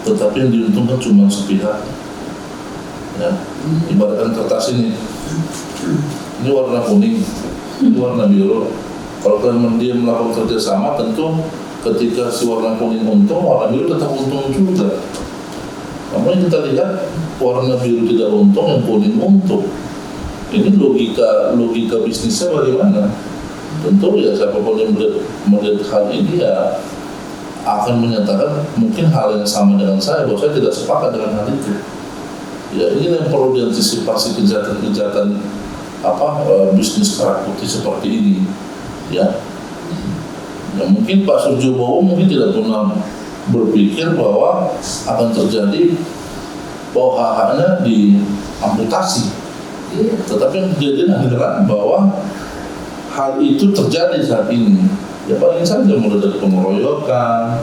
tetapi yang diuntungkan cuma sepihak. Ya, ibaratkan kertas ini warna kuning, ini warna biru. Kalau dia melakukan kerjasama, tentu ketika si warna kuning untung, warna biru tetap untung juga. Namun kita lihat warna biru tidak untung, yang kuning untung. Ini logika bisnisnya bagaimana? Tentu ya siapapun yang melihat hal ini ya akan menyatakan mungkin hal yang sama dengan saya, bahwa saya tidak sepakat dengan hal itu. Ya, ini yang perlu diantisipasi kejahatan bisnis kerak putih seperti ini. Ya, mungkin Pak Sujowo mungkin tidak pernah berpikir bahwa akan terjadi bahwa hak-haknya diamputasi. Tetapi yang terjadi adalah bahwa hal itu terjadi saat ini, ya paling saja mulai dari pengeroyokan,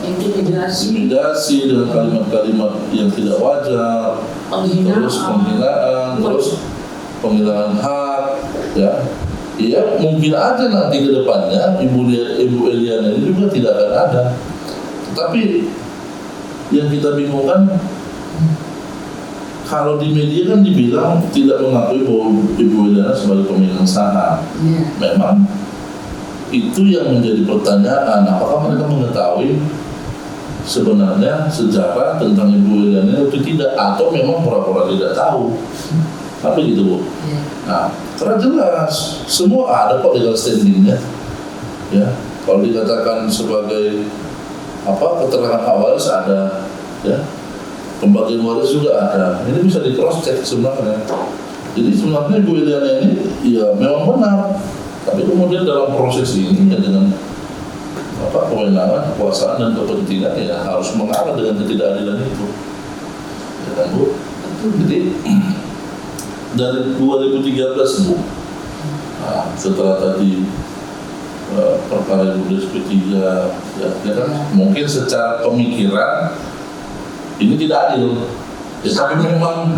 intimidasi dengan kalimat-kalimat yang tidak wajar, terus penghinaan, terus penghinaan hak, ya. Ya mungkin aja nanti ke depannya Ibu Eliana ini juga tidak akan ada. Tetapi yang kita bingungkan, kalau di media kan dibilang tidak mengakui bahwa Ibu Eliana sebagai pemegang saham. Memang itu yang menjadi pertanyaan, apakah mereka mengetahui sebenarnya sejarah tentang Ibu Eliana itu tidak, atau memang pura-pura tidak tahu. Tapi gitu Bu. Nah, karena jelas semua ada kok legal standingnya. Ya, kalau dikatakan sebagai keterangan hak waris ada, ya. Pembagian waris juga ada. Ini bisa di cross check sebenarnya. Jadi sebenarnya Bu Eliana ini ya memang benar. Tapi kemudian dalam proses ini ya dengan kewenangan, kekuasaan dan kepentingan ya harus mengalah dengan ketidakadilan itu. Ya kan Bu? Jadi dari 2013 Bu, setelah tadi perkara Ibu SP3 ya kan mungkin secara pemikiran ini tidak adil. Ya, tapi memang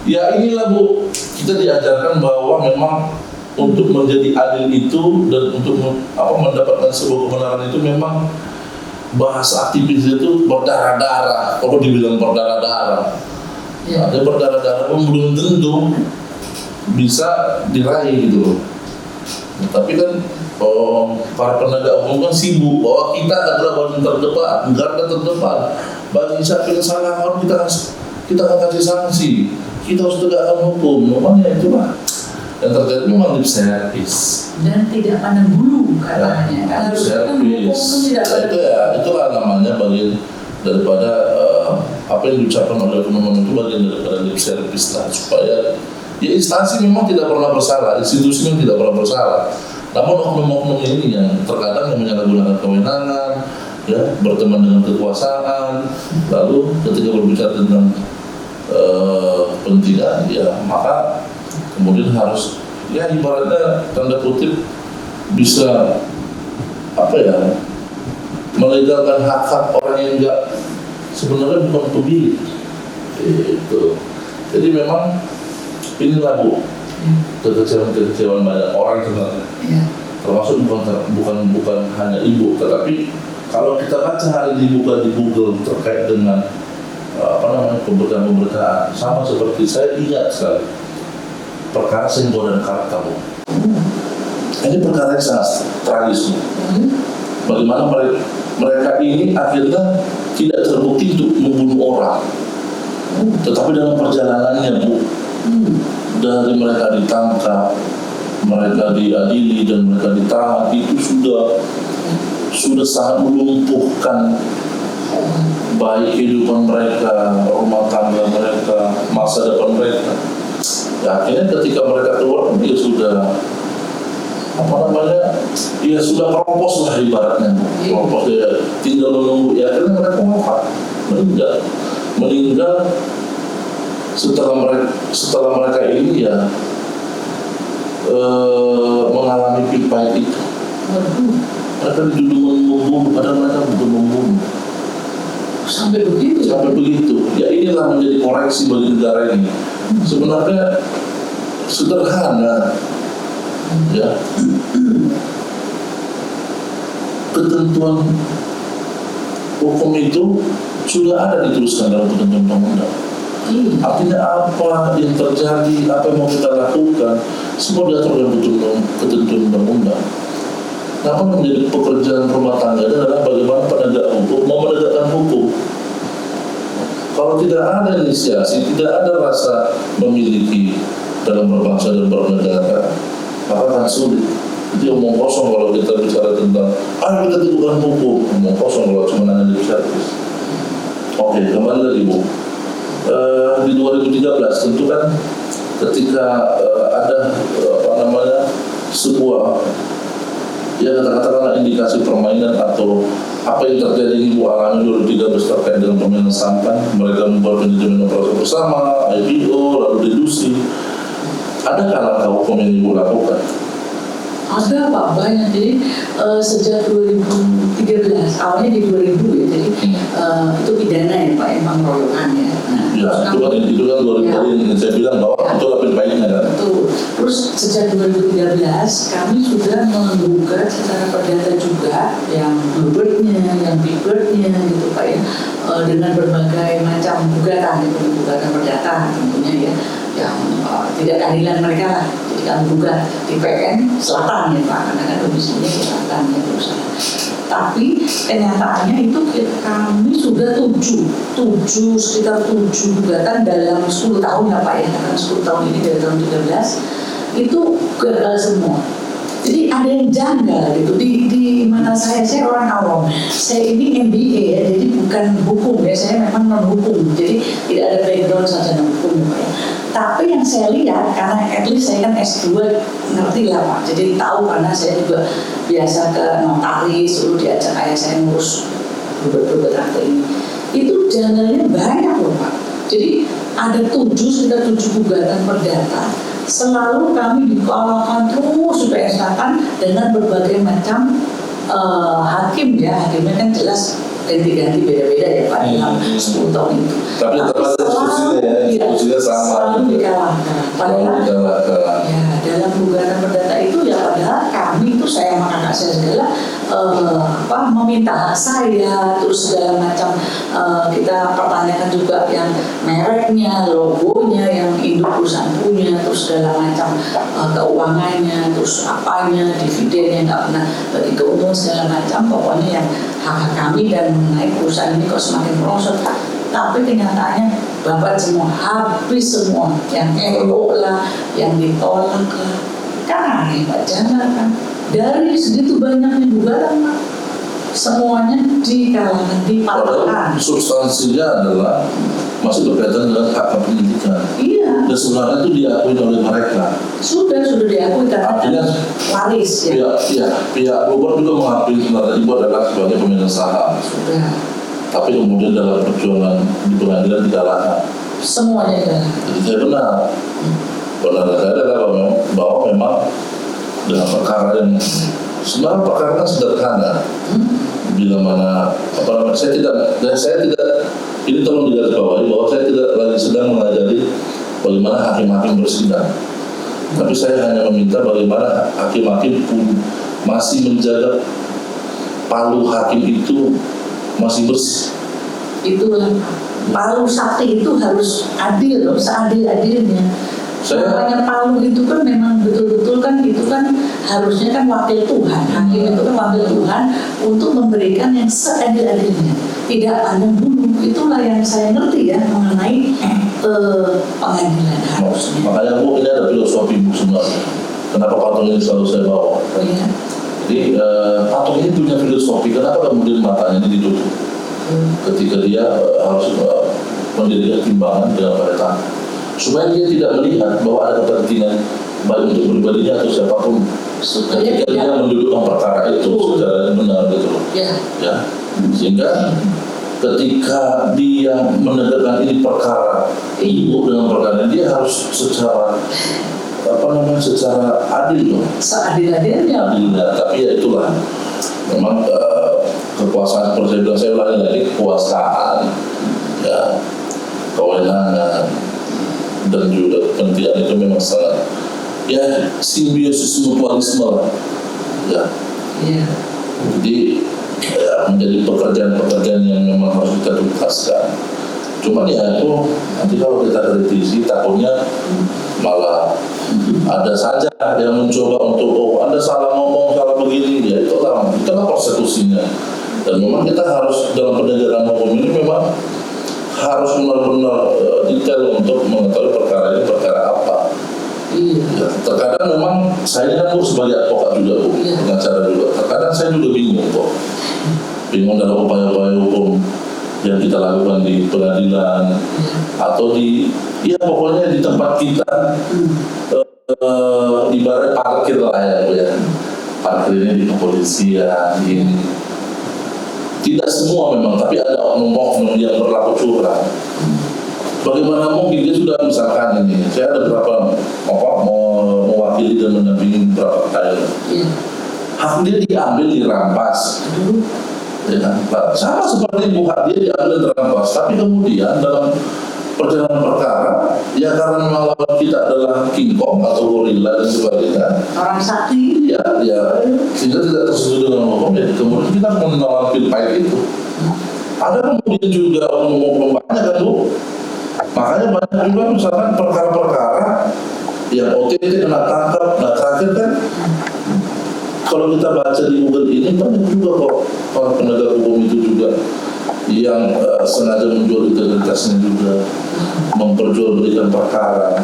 ya inilah Bu, kita diajarkan bahwa memang untuk menjadi adil itu dan untuk mendapatkan sebuah kebenaran itu memang bahasa aktivis itu berdarah-darah. Kalau dibilang berdarah-darah, ya. Ada berdarah-darah pun belum tentu bisa diraih gitu loh. Nah, tapi kan para penegak hukum kan sibuk bahwa kita adalah bagian terdepan, garda terdepan. Bagi siapa yang salah harus kita akan kasih sanksi. Kita harus tegakkan hukum. Namanya itulah yang terjadi memang lip service dan tidak pandang bulu katanya. Lip service. Itulah namanya bagian daripada apa yang diucapkan oleh teman-teman itu bagian daripada lip service lah, supaya ya instansi memang tidak pernah bersalah, institusi memang tidak pernah bersalah. Namun oknum-oknum ini yang terkadang yang menyalahgunakan kewenangan, ya berteman dengan kekuasaan, lalu ketika berbicara tentang kepentingan, ya maka kemudian harus ya ibaratnya tanda kutip bisa melegalkan hak-hak orang yang enggak sebenarnya bukan pemilik. Itu. Jadi memang inilah Bu, kekecewaan banyak orang sebenarnya. Termasuk bukan hanya Ibu, tetapi kalau kita baca hari ini buka di Google terkait dengan pemberitaan sama seperti saya ingat sekali perkara Senggol dan Karta Bu. Ini perkara yang sangat tragis Bu. Bagaimana mereka ini akhirnya tidak terbukti untuk membunuh orang, tetapi dalam perjalanannya Bu, dari mereka ditangkap, mereka diadili dan mereka ditahan, itu sudah sangat melumpuhkan baik kehidupan mereka, rumah tangga mereka, masa depan mereka. Ya, akhirnya ketika mereka keluar dia sudah sudah keropos lah ibaratnya, keropos dia tinggal menunggu. Ya akhirnya mereka wafat, meninggal setelah mereka ini ya mengalami pit pahit itu. Mereka dituduh membunuh, padahal mereka bukan membunuh. Sampai begitu. Ya inilah menjadi koreksi bagi negara ini. Sebenarnya sederhana, ya. Ketentuan hukum itu sudah ada dituliskan dalam ketentuan undang-undang. Artinya apa yang terjadi, apa yang mau kita lakukan, semua diatur dalam ketentuan undang-undang. Namun menjadi pekerjaan rumah tangga adalah bagaimana penegak hukum mau menegakkan hukum. Kalau tidak ada inisiasi, tidak ada rasa memiliki dalam berbangsa dan bernegara, maka akan sulit. Jadi omong kosong kalau kita bicara tentang kita tegakkan hukum, omong kosong kalau cuma hanya dibicara. Oke, kembali lagi Bu. Di 2013 tentu kan ketika ada sebuah ya katakanlah indikasi permainan atau apa yang terjadi di Bu alami 2013 terkait dengan permainan sampan, mereka membuat manajemen operasi bersama, IPO, lalu deduksi. Adakah langkah hukum yang Ibu lakukan? Ada Pak, banyak. Jadi sejak 2013, awalnya di 2000 ya, jadi itu pidana ya Pak, emang pengeroyokan ya. Nah, Ya, itu kan 2000 Ya. yang saya bilang bahwa itu lebih baiknya kan. Betul. Terus sejak 2013 kami sudah menggugat secara perdata juga yang bluebirdnya, yang bigbirdnya gitu Pak ya, dengan berbagai macam gugatan, gugatan perdata tentunya ya, yang tidak keadilan mereka lah. Jadi kami gugat di PN Selatan ya Pak, karena kan domisilinya di Selatan ya perusahaan. Tapi kenyataannya itu kami sudah sekitar 7 gugatan dalam 10 tahun ya Pak ya, karena 10 tahun ini dari tahun 13 itu gagal semua. Jadi ada yang janggal gitu di mana saya orang awam, saya ini MBA ya, jadi bukan hukum ya, saya memang non hukum, jadi tidak ada background sarjana hukum ya Pak ya. Tapi yang saya lihat, karena at least saya kan S2 ngerti lah Pak, jadi tahu karena saya juga biasa ke notaris, dulu diajak ayah saya ngurus beberapa akte ini. Itu janggalnya banyak loh Pak. Jadi ada sekitar 7 gugatan perdata, selalu kami dikalahkan terus supaya selatan dengan berbagai macam hakim ya, hakimnya kan jelas ganti-ganti beda-beda ya Pak dalam 10 tahun itu. Tapi tetap ada diskusinya sama. Selalu dikalahkan. Padahal ya dalam gugatan perdata itu ya padahal kami itu saya sama kakak saya segala meminta hak saya, terus segala macam kita pertanyakan juga yang mereknya, logonya, yang induk perusahaan punya, terus segala macam keuangannya, terus apanya, dividennya nggak pernah bagi keuntungan segala macam, pokoknya yang hak kami dan mengenai perusahaan ini kok semakin merosot. Tapi kenyataannya babat semua, habis semua, yang elok lah, yang ditolak lah, kan aneh Pak, jangan kan dari segitu banyaknya gugatan Pak, semuanya dikalahkan, dipatahkan. Substansinya adalah masih berkaitan dengan hak pendidikan. Iya. Dan sebenarnya itu diakui oleh mereka. Sudah diakui karena Artinya waris ya. Pihak Bogor juga mengakui sebenarnya Ibu adalah sebagai pemegang saham. Sudah. Tapi kemudian dalam perjuangan di pengadilan dikalahkan. Semuanya dikalahkan. Jadi saya benar saya adalah bahwa memang dengan perkara yang sebenarnya perkara sederhana. Bila mana saya tidak ini tolong digarisbawahi bahwa saya tidak lagi sedang mengajari bagaimana hakim-hakim bersidang, tapi saya hanya meminta bagaimana hakim-hakim pun masih menjaga palu hakim itu masih bersih. Itulah palu sakti itu harus adil loh, seadil-adilnya. Namanya palu itu kan memang betul-betul kan itu kan harusnya kan wakil Tuhan, hakim itu kan wakil Tuhan untuk memberikan yang seadil-adilnya, tidak pandang bulu. Itulah yang saya ngerti ya mengenai pengadilan harusnya. Makanya Bu, ini ada filosofi Bu sebenarnya. Kenapa patung ini selalu saya bawa? Oh iya. Jadi patung ini punya filosofi. Kenapa kemudian matanya ini ditutup? Ketika dia harus mendirikan timbangan dengan pada tangan, supaya dia tidak melihat bahwa ada kepentingan baik untuk pribadinya atau siapapun ketika dia mendudukkan perkara itu secara benar gitu loh. Ya. Sehingga ketika dia menegakkan ini perkara ibu dengan perkara dia harus secara secara adil loh. Seadil-adilnya. Tapi ya itulah memang kekuasaan seperti saya ulangi lagi, kekuasaan ya, kewenangan dan juga kepentingan itu memang sangat ya simbiosis mutualisme lah ya. Jadi ya, menjadi pekerjaan-pekerjaan yang memang harus kita tuntaskan. Cuman ya itu nanti kalau kita kritisi takutnya malah ada saja yang mencoba untuk Anda salah ngomong, salah begini, ya itulah persekusinya. Dan memang kita harus dalam penegakan hukum ini memang harus benar-benar detail untuk mengetahui perkara ini perkara apa. Ya, terkadang memang saya kan sebagai advokat juga Bu, pengacara juga. Terkadang saya juga bingung kok. Bingung dalam upaya-upaya hukum yang kita lakukan di pengadilan atau pokoknya di tempat kita ibarat parkir lah ya Bu ya. Parkirnya di kepolisian ini. Tidak semua memang, tapi ada oknum-oknum yang berlaku curang. Bagaimana mungkin dia sudah misalkan ini, saya ada beberapa mau hak dia diambil, dirampas. Ya kan? Sama seperti ibu, hak dia diambil, dirampas. Tapi kemudian dalam perjalanan perkara, ya karena melawan kita adalah King Kong atau gorila dan sebagainya, Orang sakti. ya sehingga tidak tersesuai dengan hukum, ya kemudian kita menolak pil pahit itu. Ada kemudian juga umum banyak kan Bu, makanya banyak juga misalkan perkara-perkara yang OTT kena tangkap. Nah terakhir kan kalau kita baca di Google ini banyak juga kok para penegak hukum itu juga yang sengaja menjual integritasnya juga, memperjualbelikan perkara.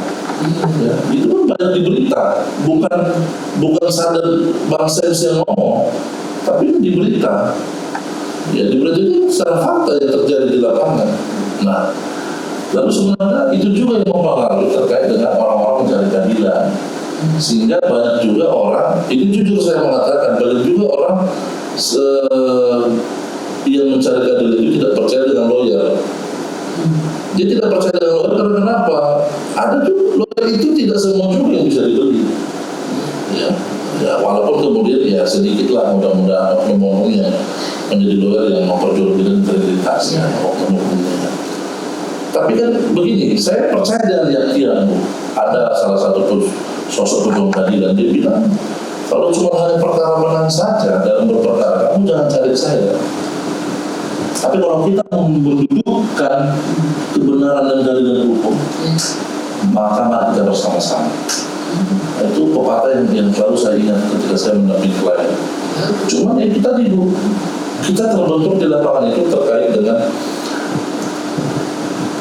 Ya, itu kan banyak di berita, bukan sadar Bang Sens yang ngomong, tapi di berita. Ya di berita itu secara fakta yang terjadi di lapangan. Nah, lalu sebenarnya itu juga yang mempengaruhi terkait dengan orang-orang mencari keadilan. Sehingga banyak juga orang, ini jujur saya mengatakan, banyak juga orang yang mencari keadilan itu tidak percaya dengan lawyer. Dia tidak percaya dengan lawyer karena kenapa? Ada juga lawyer itu tidak semua juga yang bisa dibeli. Ya walaupun kemudian ya sedikitlah mudah-mudahan oknum yang menjadi lawyer yang memperjualbelikan integritasnya, oknum-oknumnya. Tapi kan begini, saya percaya dengan yakin ada salah satu sosok pejuang keadilan, dia bilang kalau cuma hanya perkara menang saja dalam berperkara, kamu jangan cari saya. Tapi kalau kita mendudukkan kebenaran dan keadilan hukum, maka mari kita bersama-sama. Itu pepatah yang selalu saya ingat ketika saya mendampingi klien. Cuma ya kita terbentuk di lapangan itu terkait dengan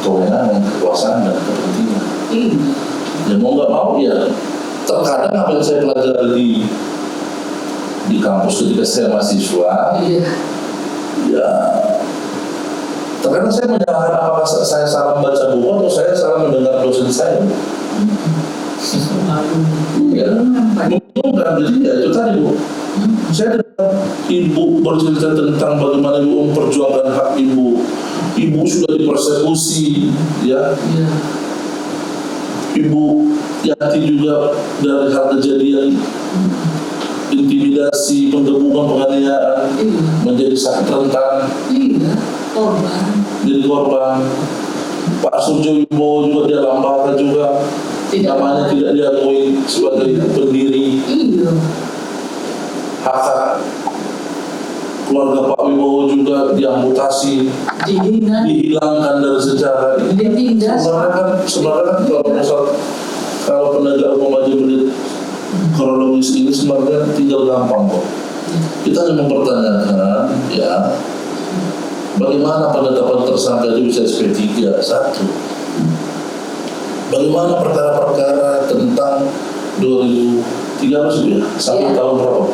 kewenangan, kekuasaan dan kepentingan. Ya mau nggak mau ya terkadang apa yang saya pelajari di kampus ketika saya mahasiswa, ya terkadang saya menyalahkan apakah saya salah membaca buku atau saya salah mendengar dosen saya. Ya, membingungkan. Jadi ya itu tadi Bu, saya dengar ibu bercerita tentang bagaimana ibu memperjuangkan hak ibu. Ibu sudah dipersekusi, ya. Ibu Yati juga dari hal kejadian intimidasi, penggebukan, penganiayaan, menjadi sakit rentan, jadi korban. Pak Surjo Wibowo juga dia lambatkan juga, namanya tidak diakui sebagai pendiri. Hak keluarga Pak Wibowo juga diamputasi, dihilangkan dari sejarah. Ini sebenarnya kan kalau penegak hukum aja melihat kronologis ini sebenarnya tinggal gampang kok. Kita hanya mempertanyakan, ya, bagaimana penetapan tersangka itu bisa SP3? Satu, bagaimana perkara-perkara tentang 2013 ya, sampai tahun berapa?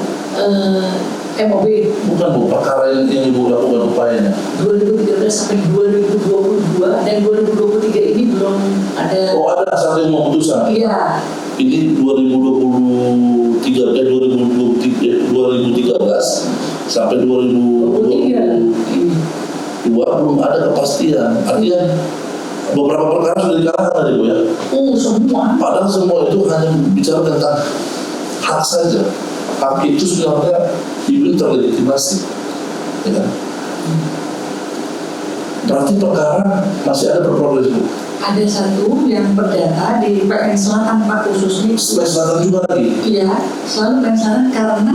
MOB Bukan Bu, perkara yang Ibu lakukan upayanya 2013 sampai 2022 dan 2023 ini belum ada. Oh ada satu yang memutuskan? Iya. Ini 2013 sampai 2022 belum ada kepastian. Artinya beberapa perkara sudah dikalahkan tadi Bu ya? Semua. Padahal semua itu hanya bicara tentang hak saja. Hak itu sebenarnya ibu terlegitimasi, ya kan? Berarti perkara masih ada berprogres Bu? Ada satu yang berdata di PN Selatan Pak khususnya. PN Selatan juga lagi? Iya, selalu PN Selatan karena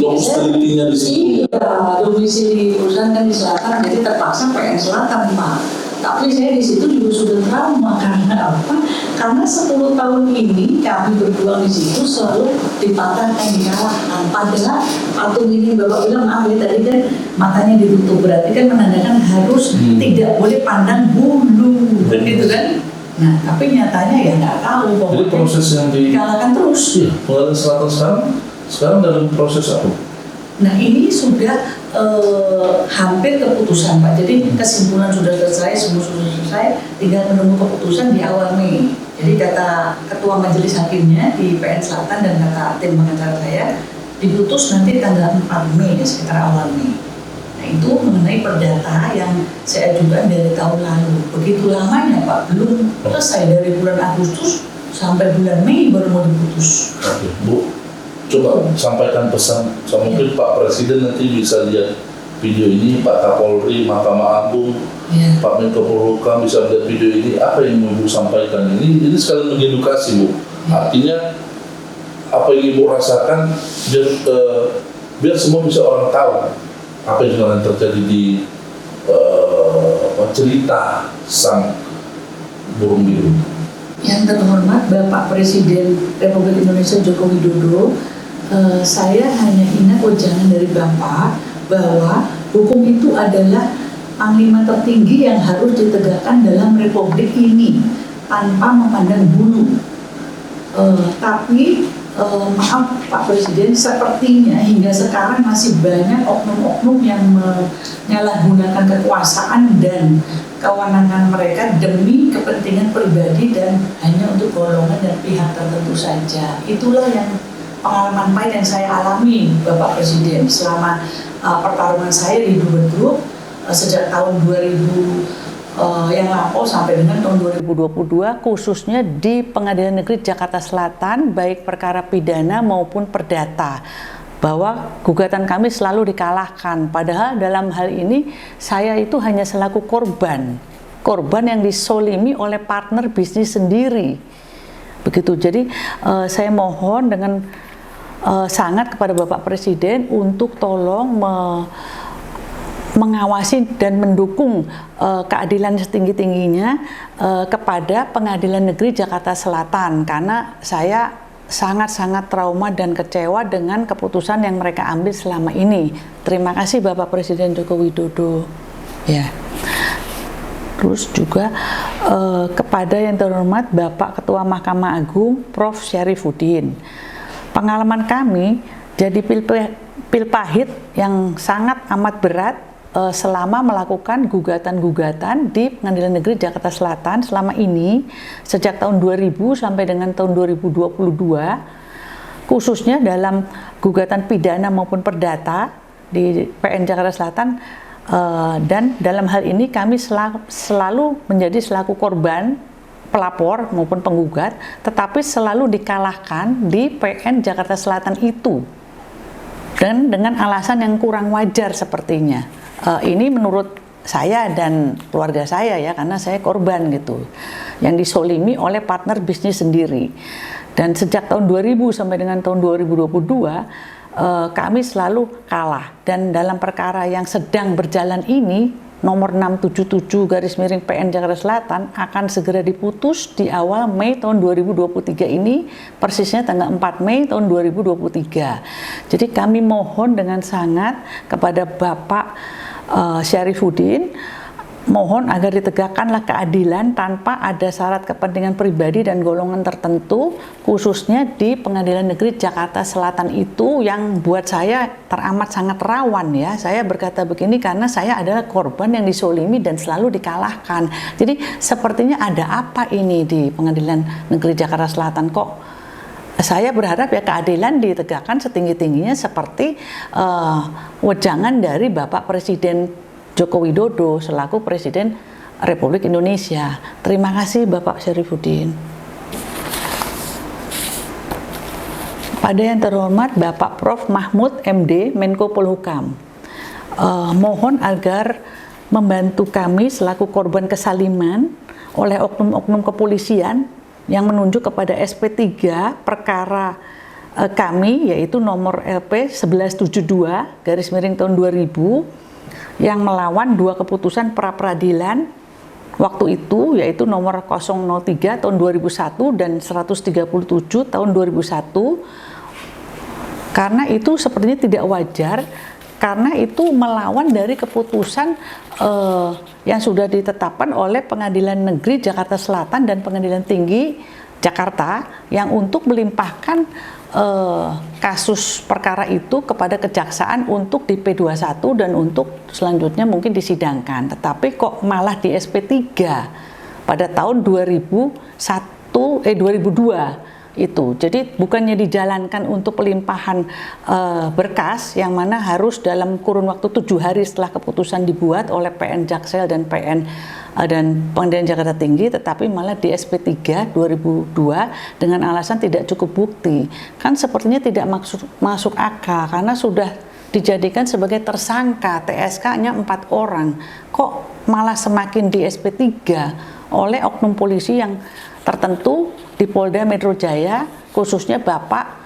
lokus telitinya di situ ya? Iya, domisili perusahaan kan di Selatan, jadi terpaksa PN Selatan Pak. Tapi saya di situ juga sudah trauma karena apa? Karena 10 tahun ini kami berjuang di situ selalu dipatahkan, dikalahkan. Padahal patung ini Bapak bilang maaf ya tadi kan matanya ditutup, berarti kan menandakan harus tidak boleh pandang bulu, begitu kan? Nah, tapi nyatanya ya nggak tahu. Jadi proses yang dikalahkan terus. Iya, Pengadilan Selatan sekarang dalam proses apa? Nah ini sudah hampir keputusan Pak. Jadi kesimpulan sudah selesai, semua sudah selesai, tinggal menunggu keputusan di awal Mei. Jadi kata Ketua Majelis Hakimnya di PN Selatan dan kata tim pengacara saya, diputus nanti tanggal 4 Mei ya, sekitar awal Mei. Nah itu mengenai perdata yang saya ajukan dari tahun lalu. Begitu lamanya Pak, belum selesai dari bulan Agustus sampai bulan Mei baru mau diputus. Oke, Bu. Coba sampaikan pesan. So, mungkin Pak Presiden nanti bisa lihat video ini, Pak Kapolri, Mahkamah Agung, Pak Menko Polhukam bisa lihat video ini. Apa yang mau Ibu sampaikan? Ini sekalian mengedukasi, Bu. Artinya apa yang Ibu rasakan biar semua bisa orang tahu apa yang sebenarnya terjadi di cerita sang burung biru. Yang terhormat Bapak Presiden Republik Indonesia Joko Widodo, saya hanya ingat ujangan dari Bapak bahwa hukum itu adalah panglima tertinggi yang harus ditegakkan dalam republik ini tanpa memandang bulu. Tapi maaf Pak Presiden, sepertinya hingga sekarang masih banyak oknum-oknum yang menyalahgunakan kekuasaan dan kewenangan mereka demi kepentingan pribadi dan hanya untuk golongan dan pihak tertentu saja. Itulah yang pengalaman pahit yang saya alami Bapak Presiden selama pertarungan saya di Gubernur sejak tahun 2000 yang lampau sampai dengan tahun 2022, khususnya di Pengadilan Negeri Jakarta Selatan, baik perkara pidana maupun perdata, bahwa gugatan kami selalu dikalahkan. Padahal dalam hal ini saya itu hanya selaku korban yang disolimi oleh partner bisnis sendiri. Begitu. Jadi saya mohon dengan sangat kepada Bapak Presiden untuk tolong mengawasi dan mendukung keadilan setinggi-tingginya kepada Pengadilan Negeri Jakarta Selatan, karena saya sangat-sangat trauma dan kecewa dengan keputusan yang mereka ambil selama ini. Terima kasih Bapak Presiden Joko Widodo. Ya. Terus juga kepada yang terhormat Bapak Ketua Mahkamah Agung Prof. Syarifuddin. Pengalaman kami jadi pil pahit yang sangat amat berat selama melakukan gugatan-gugatan di Pengadilan Negeri Jakarta Selatan selama ini sejak tahun 2000 sampai dengan tahun 2022, khususnya dalam gugatan pidana maupun perdata di PN Jakarta Selatan, dan dalam hal ini kami selalu menjadi selaku korban, pelapor maupun penggugat, tetapi selalu dikalahkan di PN Jakarta Selatan itu, dan dengan alasan yang kurang wajar sepertinya. Ini menurut saya dan keluarga saya ya, karena saya korban gitu, yang disolimi oleh partner bisnis sendiri. Dan sejak tahun 2000 sampai dengan tahun 2022 kami selalu kalah. Dan dalam perkara yang sedang berjalan ini, nomor 677 PN Jakarta Selatan, akan segera diputus di awal Mei tahun 2023 ini, persisnya tanggal 4 Mei tahun 2023. Jadi kami mohon dengan sangat kepada Bapak Syarifuddin, mohon agar ditegakkanlah keadilan tanpa ada syarat kepentingan pribadi dan golongan tertentu, khususnya di Pengadilan Negeri Jakarta Selatan itu yang buat saya teramat sangat rawan ya. Saya berkata begini karena saya adalah korban yang disolimi dan selalu dikalahkan. Jadi sepertinya ada apa ini di Pengadilan Negeri Jakarta Selatan, kok saya berharap ya keadilan ditegakkan setinggi-tingginya seperti wejangan dari Bapak Presiden Joko Widodo selaku Presiden Republik Indonesia. Terima kasih Bapak Syarifuddin. Pada yang terhormat Bapak Prof. Mahmud MD, Menko Polhukam, mohon agar membantu kami selaku korban kesaliman oleh oknum-oknum kepolisian yang menunjuk kepada SP3 perkara kami, yaitu nomor LP 1172 tahun 2000, yang melawan dua keputusan pra-peradilan waktu itu, yaitu nomor 003 tahun 2001 dan 137 tahun 2001, karena itu sepertinya tidak wajar, karena itu melawan dari keputusan yang sudah ditetapkan oleh Pengadilan Negeri Jakarta Selatan dan Pengadilan Tinggi Jakarta yang untuk melimpahkan kasus perkara itu kepada kejaksaan untuk di P21 dan untuk selanjutnya mungkin disidangkan. Tetapi kok malah di SP3 pada tahun 2002 itu. Jadi bukannya dijalankan untuk pelimpahan berkas yang mana harus dalam kurun waktu 7 hari setelah keputusan dibuat oleh PN Jaksel dan PN dan Pengadilan Jakarta Tinggi, tetapi malah di SP3 2002 dengan alasan tidak cukup bukti. Kan sepertinya tidak masuk akal karena sudah dijadikan sebagai tersangka, TSK-nya 4 orang. Kok malah semakin di SP3 oleh oknum polisi yang tertentu di Polda Metro Jaya, khususnya Bapak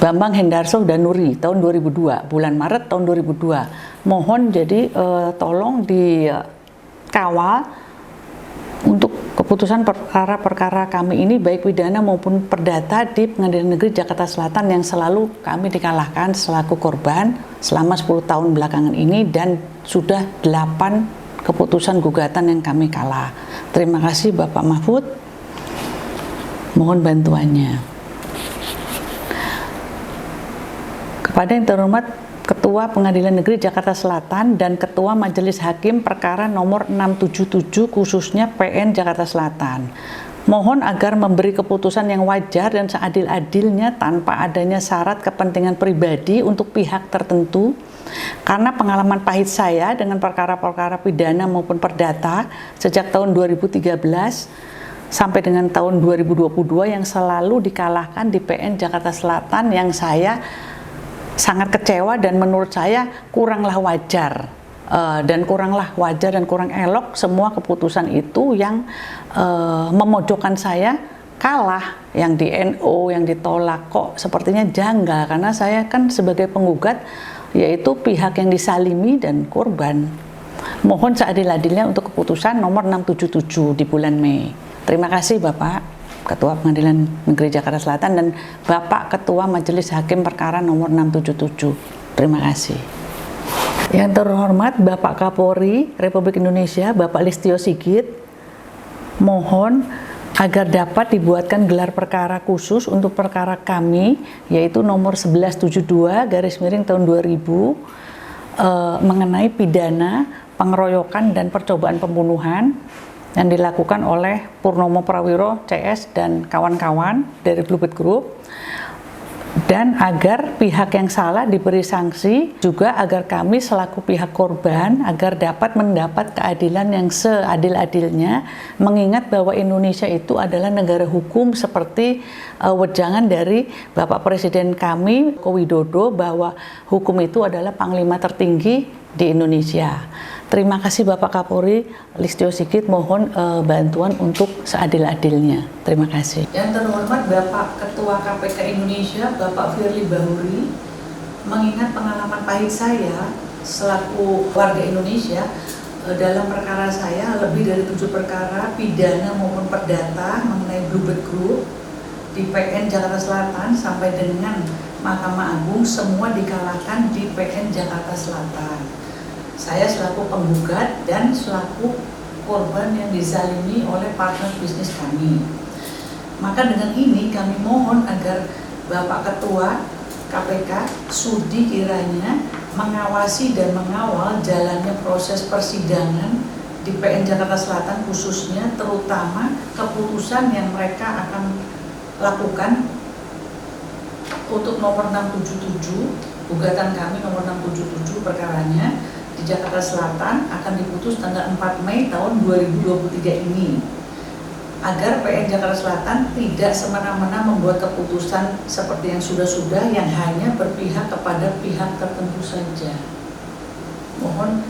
Bambang Hendarso Danuri tahun 2002, bulan Maret tahun 2002. Mohon jadi tolong dikawal untuk keputusan perkara-perkara kami ini baik pidana maupun perdata di Pengadilan Negeri Jakarta Selatan yang selalu kami dikalahkan selaku korban selama 10 tahun belakangan ini, dan sudah 8 keputusan gugatan yang kami kalah. Terima kasih Bapak Mahfud, mohon bantuannya. Kepada yang terhormat Ketua Pengadilan Negeri Jakarta Selatan dan Ketua Majelis Hakim perkara nomor 677 khususnya PN Jakarta Selatan, mohon agar memberi keputusan yang wajar dan seadil-adilnya tanpa adanya syarat kepentingan pribadi untuk pihak tertentu, karena pengalaman pahit saya dengan perkara-perkara pidana maupun perdata sejak tahun 2013 sampai dengan tahun 2022 yang selalu dikalahkan di PN Jakarta Selatan, yang saya sangat kecewa dan menurut saya kuranglah wajar dan kurang elok semua keputusan itu yang memojokkan saya kalah, yang di NO, yang ditolak. Kok sepertinya janggal karena saya kan sebagai penggugat yaitu pihak yang disalimi dan korban. Mohon seadil-adilnya untuk keputusan nomor 677 di bulan Mei. Terima kasih Bapak Ketua Pengadilan Negeri Jakarta Selatan dan Bapak Ketua Majelis Hakim perkara nomor 677. Terima kasih. Yang terhormat Bapak Kapolri Republik Indonesia Bapak Listio Sigit, mohon agar dapat dibuatkan gelar perkara khusus untuk perkara kami yaitu nomor 1172/2000 mengenai pidana pengeroyokan dan percobaan pembunuhan yang dilakukan oleh Purnomo Prawiro CS dan kawan-kawan dari Bluebird Group, dan agar pihak yang salah diberi sanksi, juga agar kami selaku pihak korban agar dapat mendapat keadilan yang seadil-adilnya, mengingat bahwa Indonesia itu adalah negara hukum seperti wejangan dari Bapak Presiden kami Joko Widodo bahwa hukum itu adalah panglima tertinggi di Indonesia. Terima kasih Bapak Kapolri Listio Sigit, mohon bantuan untuk seadil-adilnya. Terima kasih. Yang terhormat Bapak Ketua KPK Indonesia Bapak Firly Bahuri, mengingat pengalaman pahit saya selaku warga Indonesia dalam perkara saya lebih dari 7 perkara pidana maupun perdata mengenai Bluebird Group di PN Jakarta Selatan sampai dengan Mahkamah Agung, semua dikalahkan di PN Jakarta Selatan. Saya selaku penggugat dan selaku korban yang dizalimi oleh partner bisnis kami. Maka dengan ini kami mohon agar Bapak Ketua KPK sudi kiranya mengawasi dan mengawal jalannya proses persidangan di PN Jakarta Selatan, khususnya terutama keputusan yang mereka akan lakukan untuk nomor 677, gugatan kami nomor 677 perkaranya di Jakarta Selatan akan diputus tanggal 4 Mei tahun 2023 ini, agar PN Jakarta Selatan tidak semena-mena membuat keputusan seperti yang sudah-sudah yang hanya berpihak kepada pihak tertentu saja. Mohon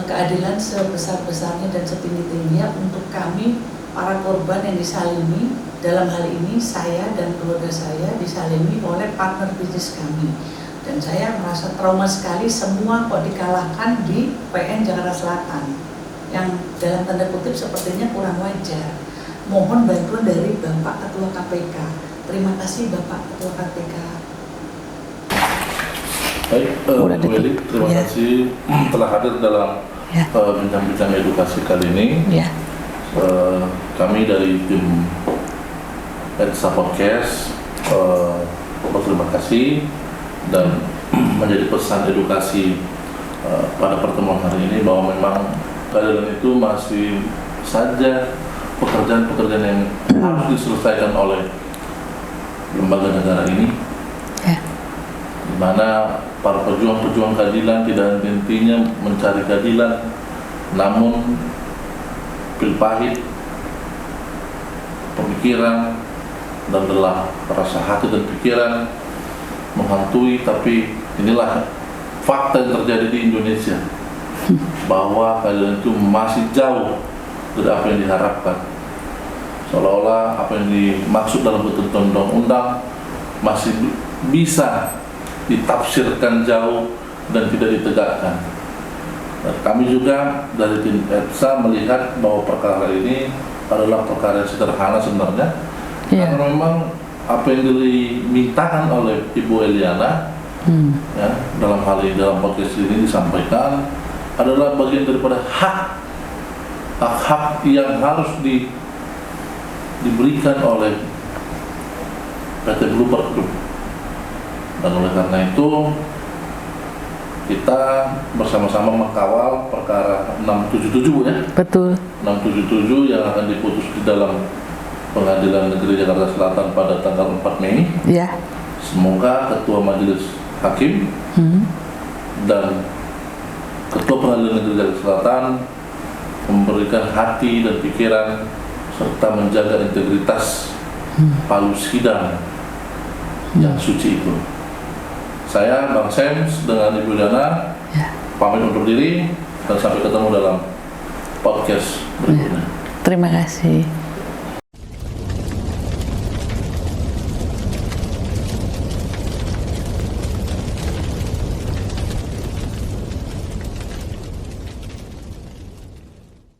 keadilan sebesar-besarnya dan setinggi-tingginya untuk kami para korban yang disalimi. Dalam hal ini saya dan keluarga saya disalimi oleh partner bisnis kami. Dan saya merasa trauma sekali, semua kok dikalahkan di PN Jakarta Selatan, yang dalam tanda kutip sepertinya kurang wajar. Mohon bantuan dari Bapak Ketua KPK. Terima kasih Bapak Ketua KPK. Baik, Bu Eli, terima kasih telah hadir dalam bincang-bincang edukasi kali ini. Kami dari tim Edsa Podcast berterima kasih, dan menjadi pesan edukasi pada pertemuan hari ini bahwa memang keadilan itu masih saja pekerjaan-pekerjaan yang harus diselesaikan oleh lembaga negara ini, Ya. di mana para pejuang-pejuang keadilan tidak henti-hentinya mencari keadilan, namun pil pahit, pemikiran, dan lelah rasa hati dan pikiran menghantui. Tapi inilah fakta yang terjadi di Indonesia, bahwa keadilan itu masih jauh dari apa yang diharapkan. Seolah-olah apa yang dimaksud dalam ketentuan undang-undang masih bisa ditafsirkan jauh dan tidak ditegakkan. Dan kami juga dari tim EPSA melihat bahwa perkara ini adalah perkara yang sederhana sebenarnya, Iya. karena memang apa yang dimintakan oleh Ibu Eliana ya, dalam hal ini, dalam podcast ini disampaikan adalah bagian daripada hak-hak yang harus diberikan oleh PT Bluebird Group. Dan oleh karena itu kita bersama-sama mengkawal perkara 677 ya, Betul. 677 yang akan diputus di dalam Pengadilan Negeri Jakarta Selatan pada tanggal 4 Mei. Ya. Semoga Ketua Majelis Hakim dan Ketua Pengadilan Negeri Jakarta Selatan memberikan hati dan pikiran serta menjaga integritas palu sidang yang suci itu. Saya Bang Sems dengan Ibu Eliana pamit undur diri dan sampai ketemu dalam podcast berikutnya. Terima kasih.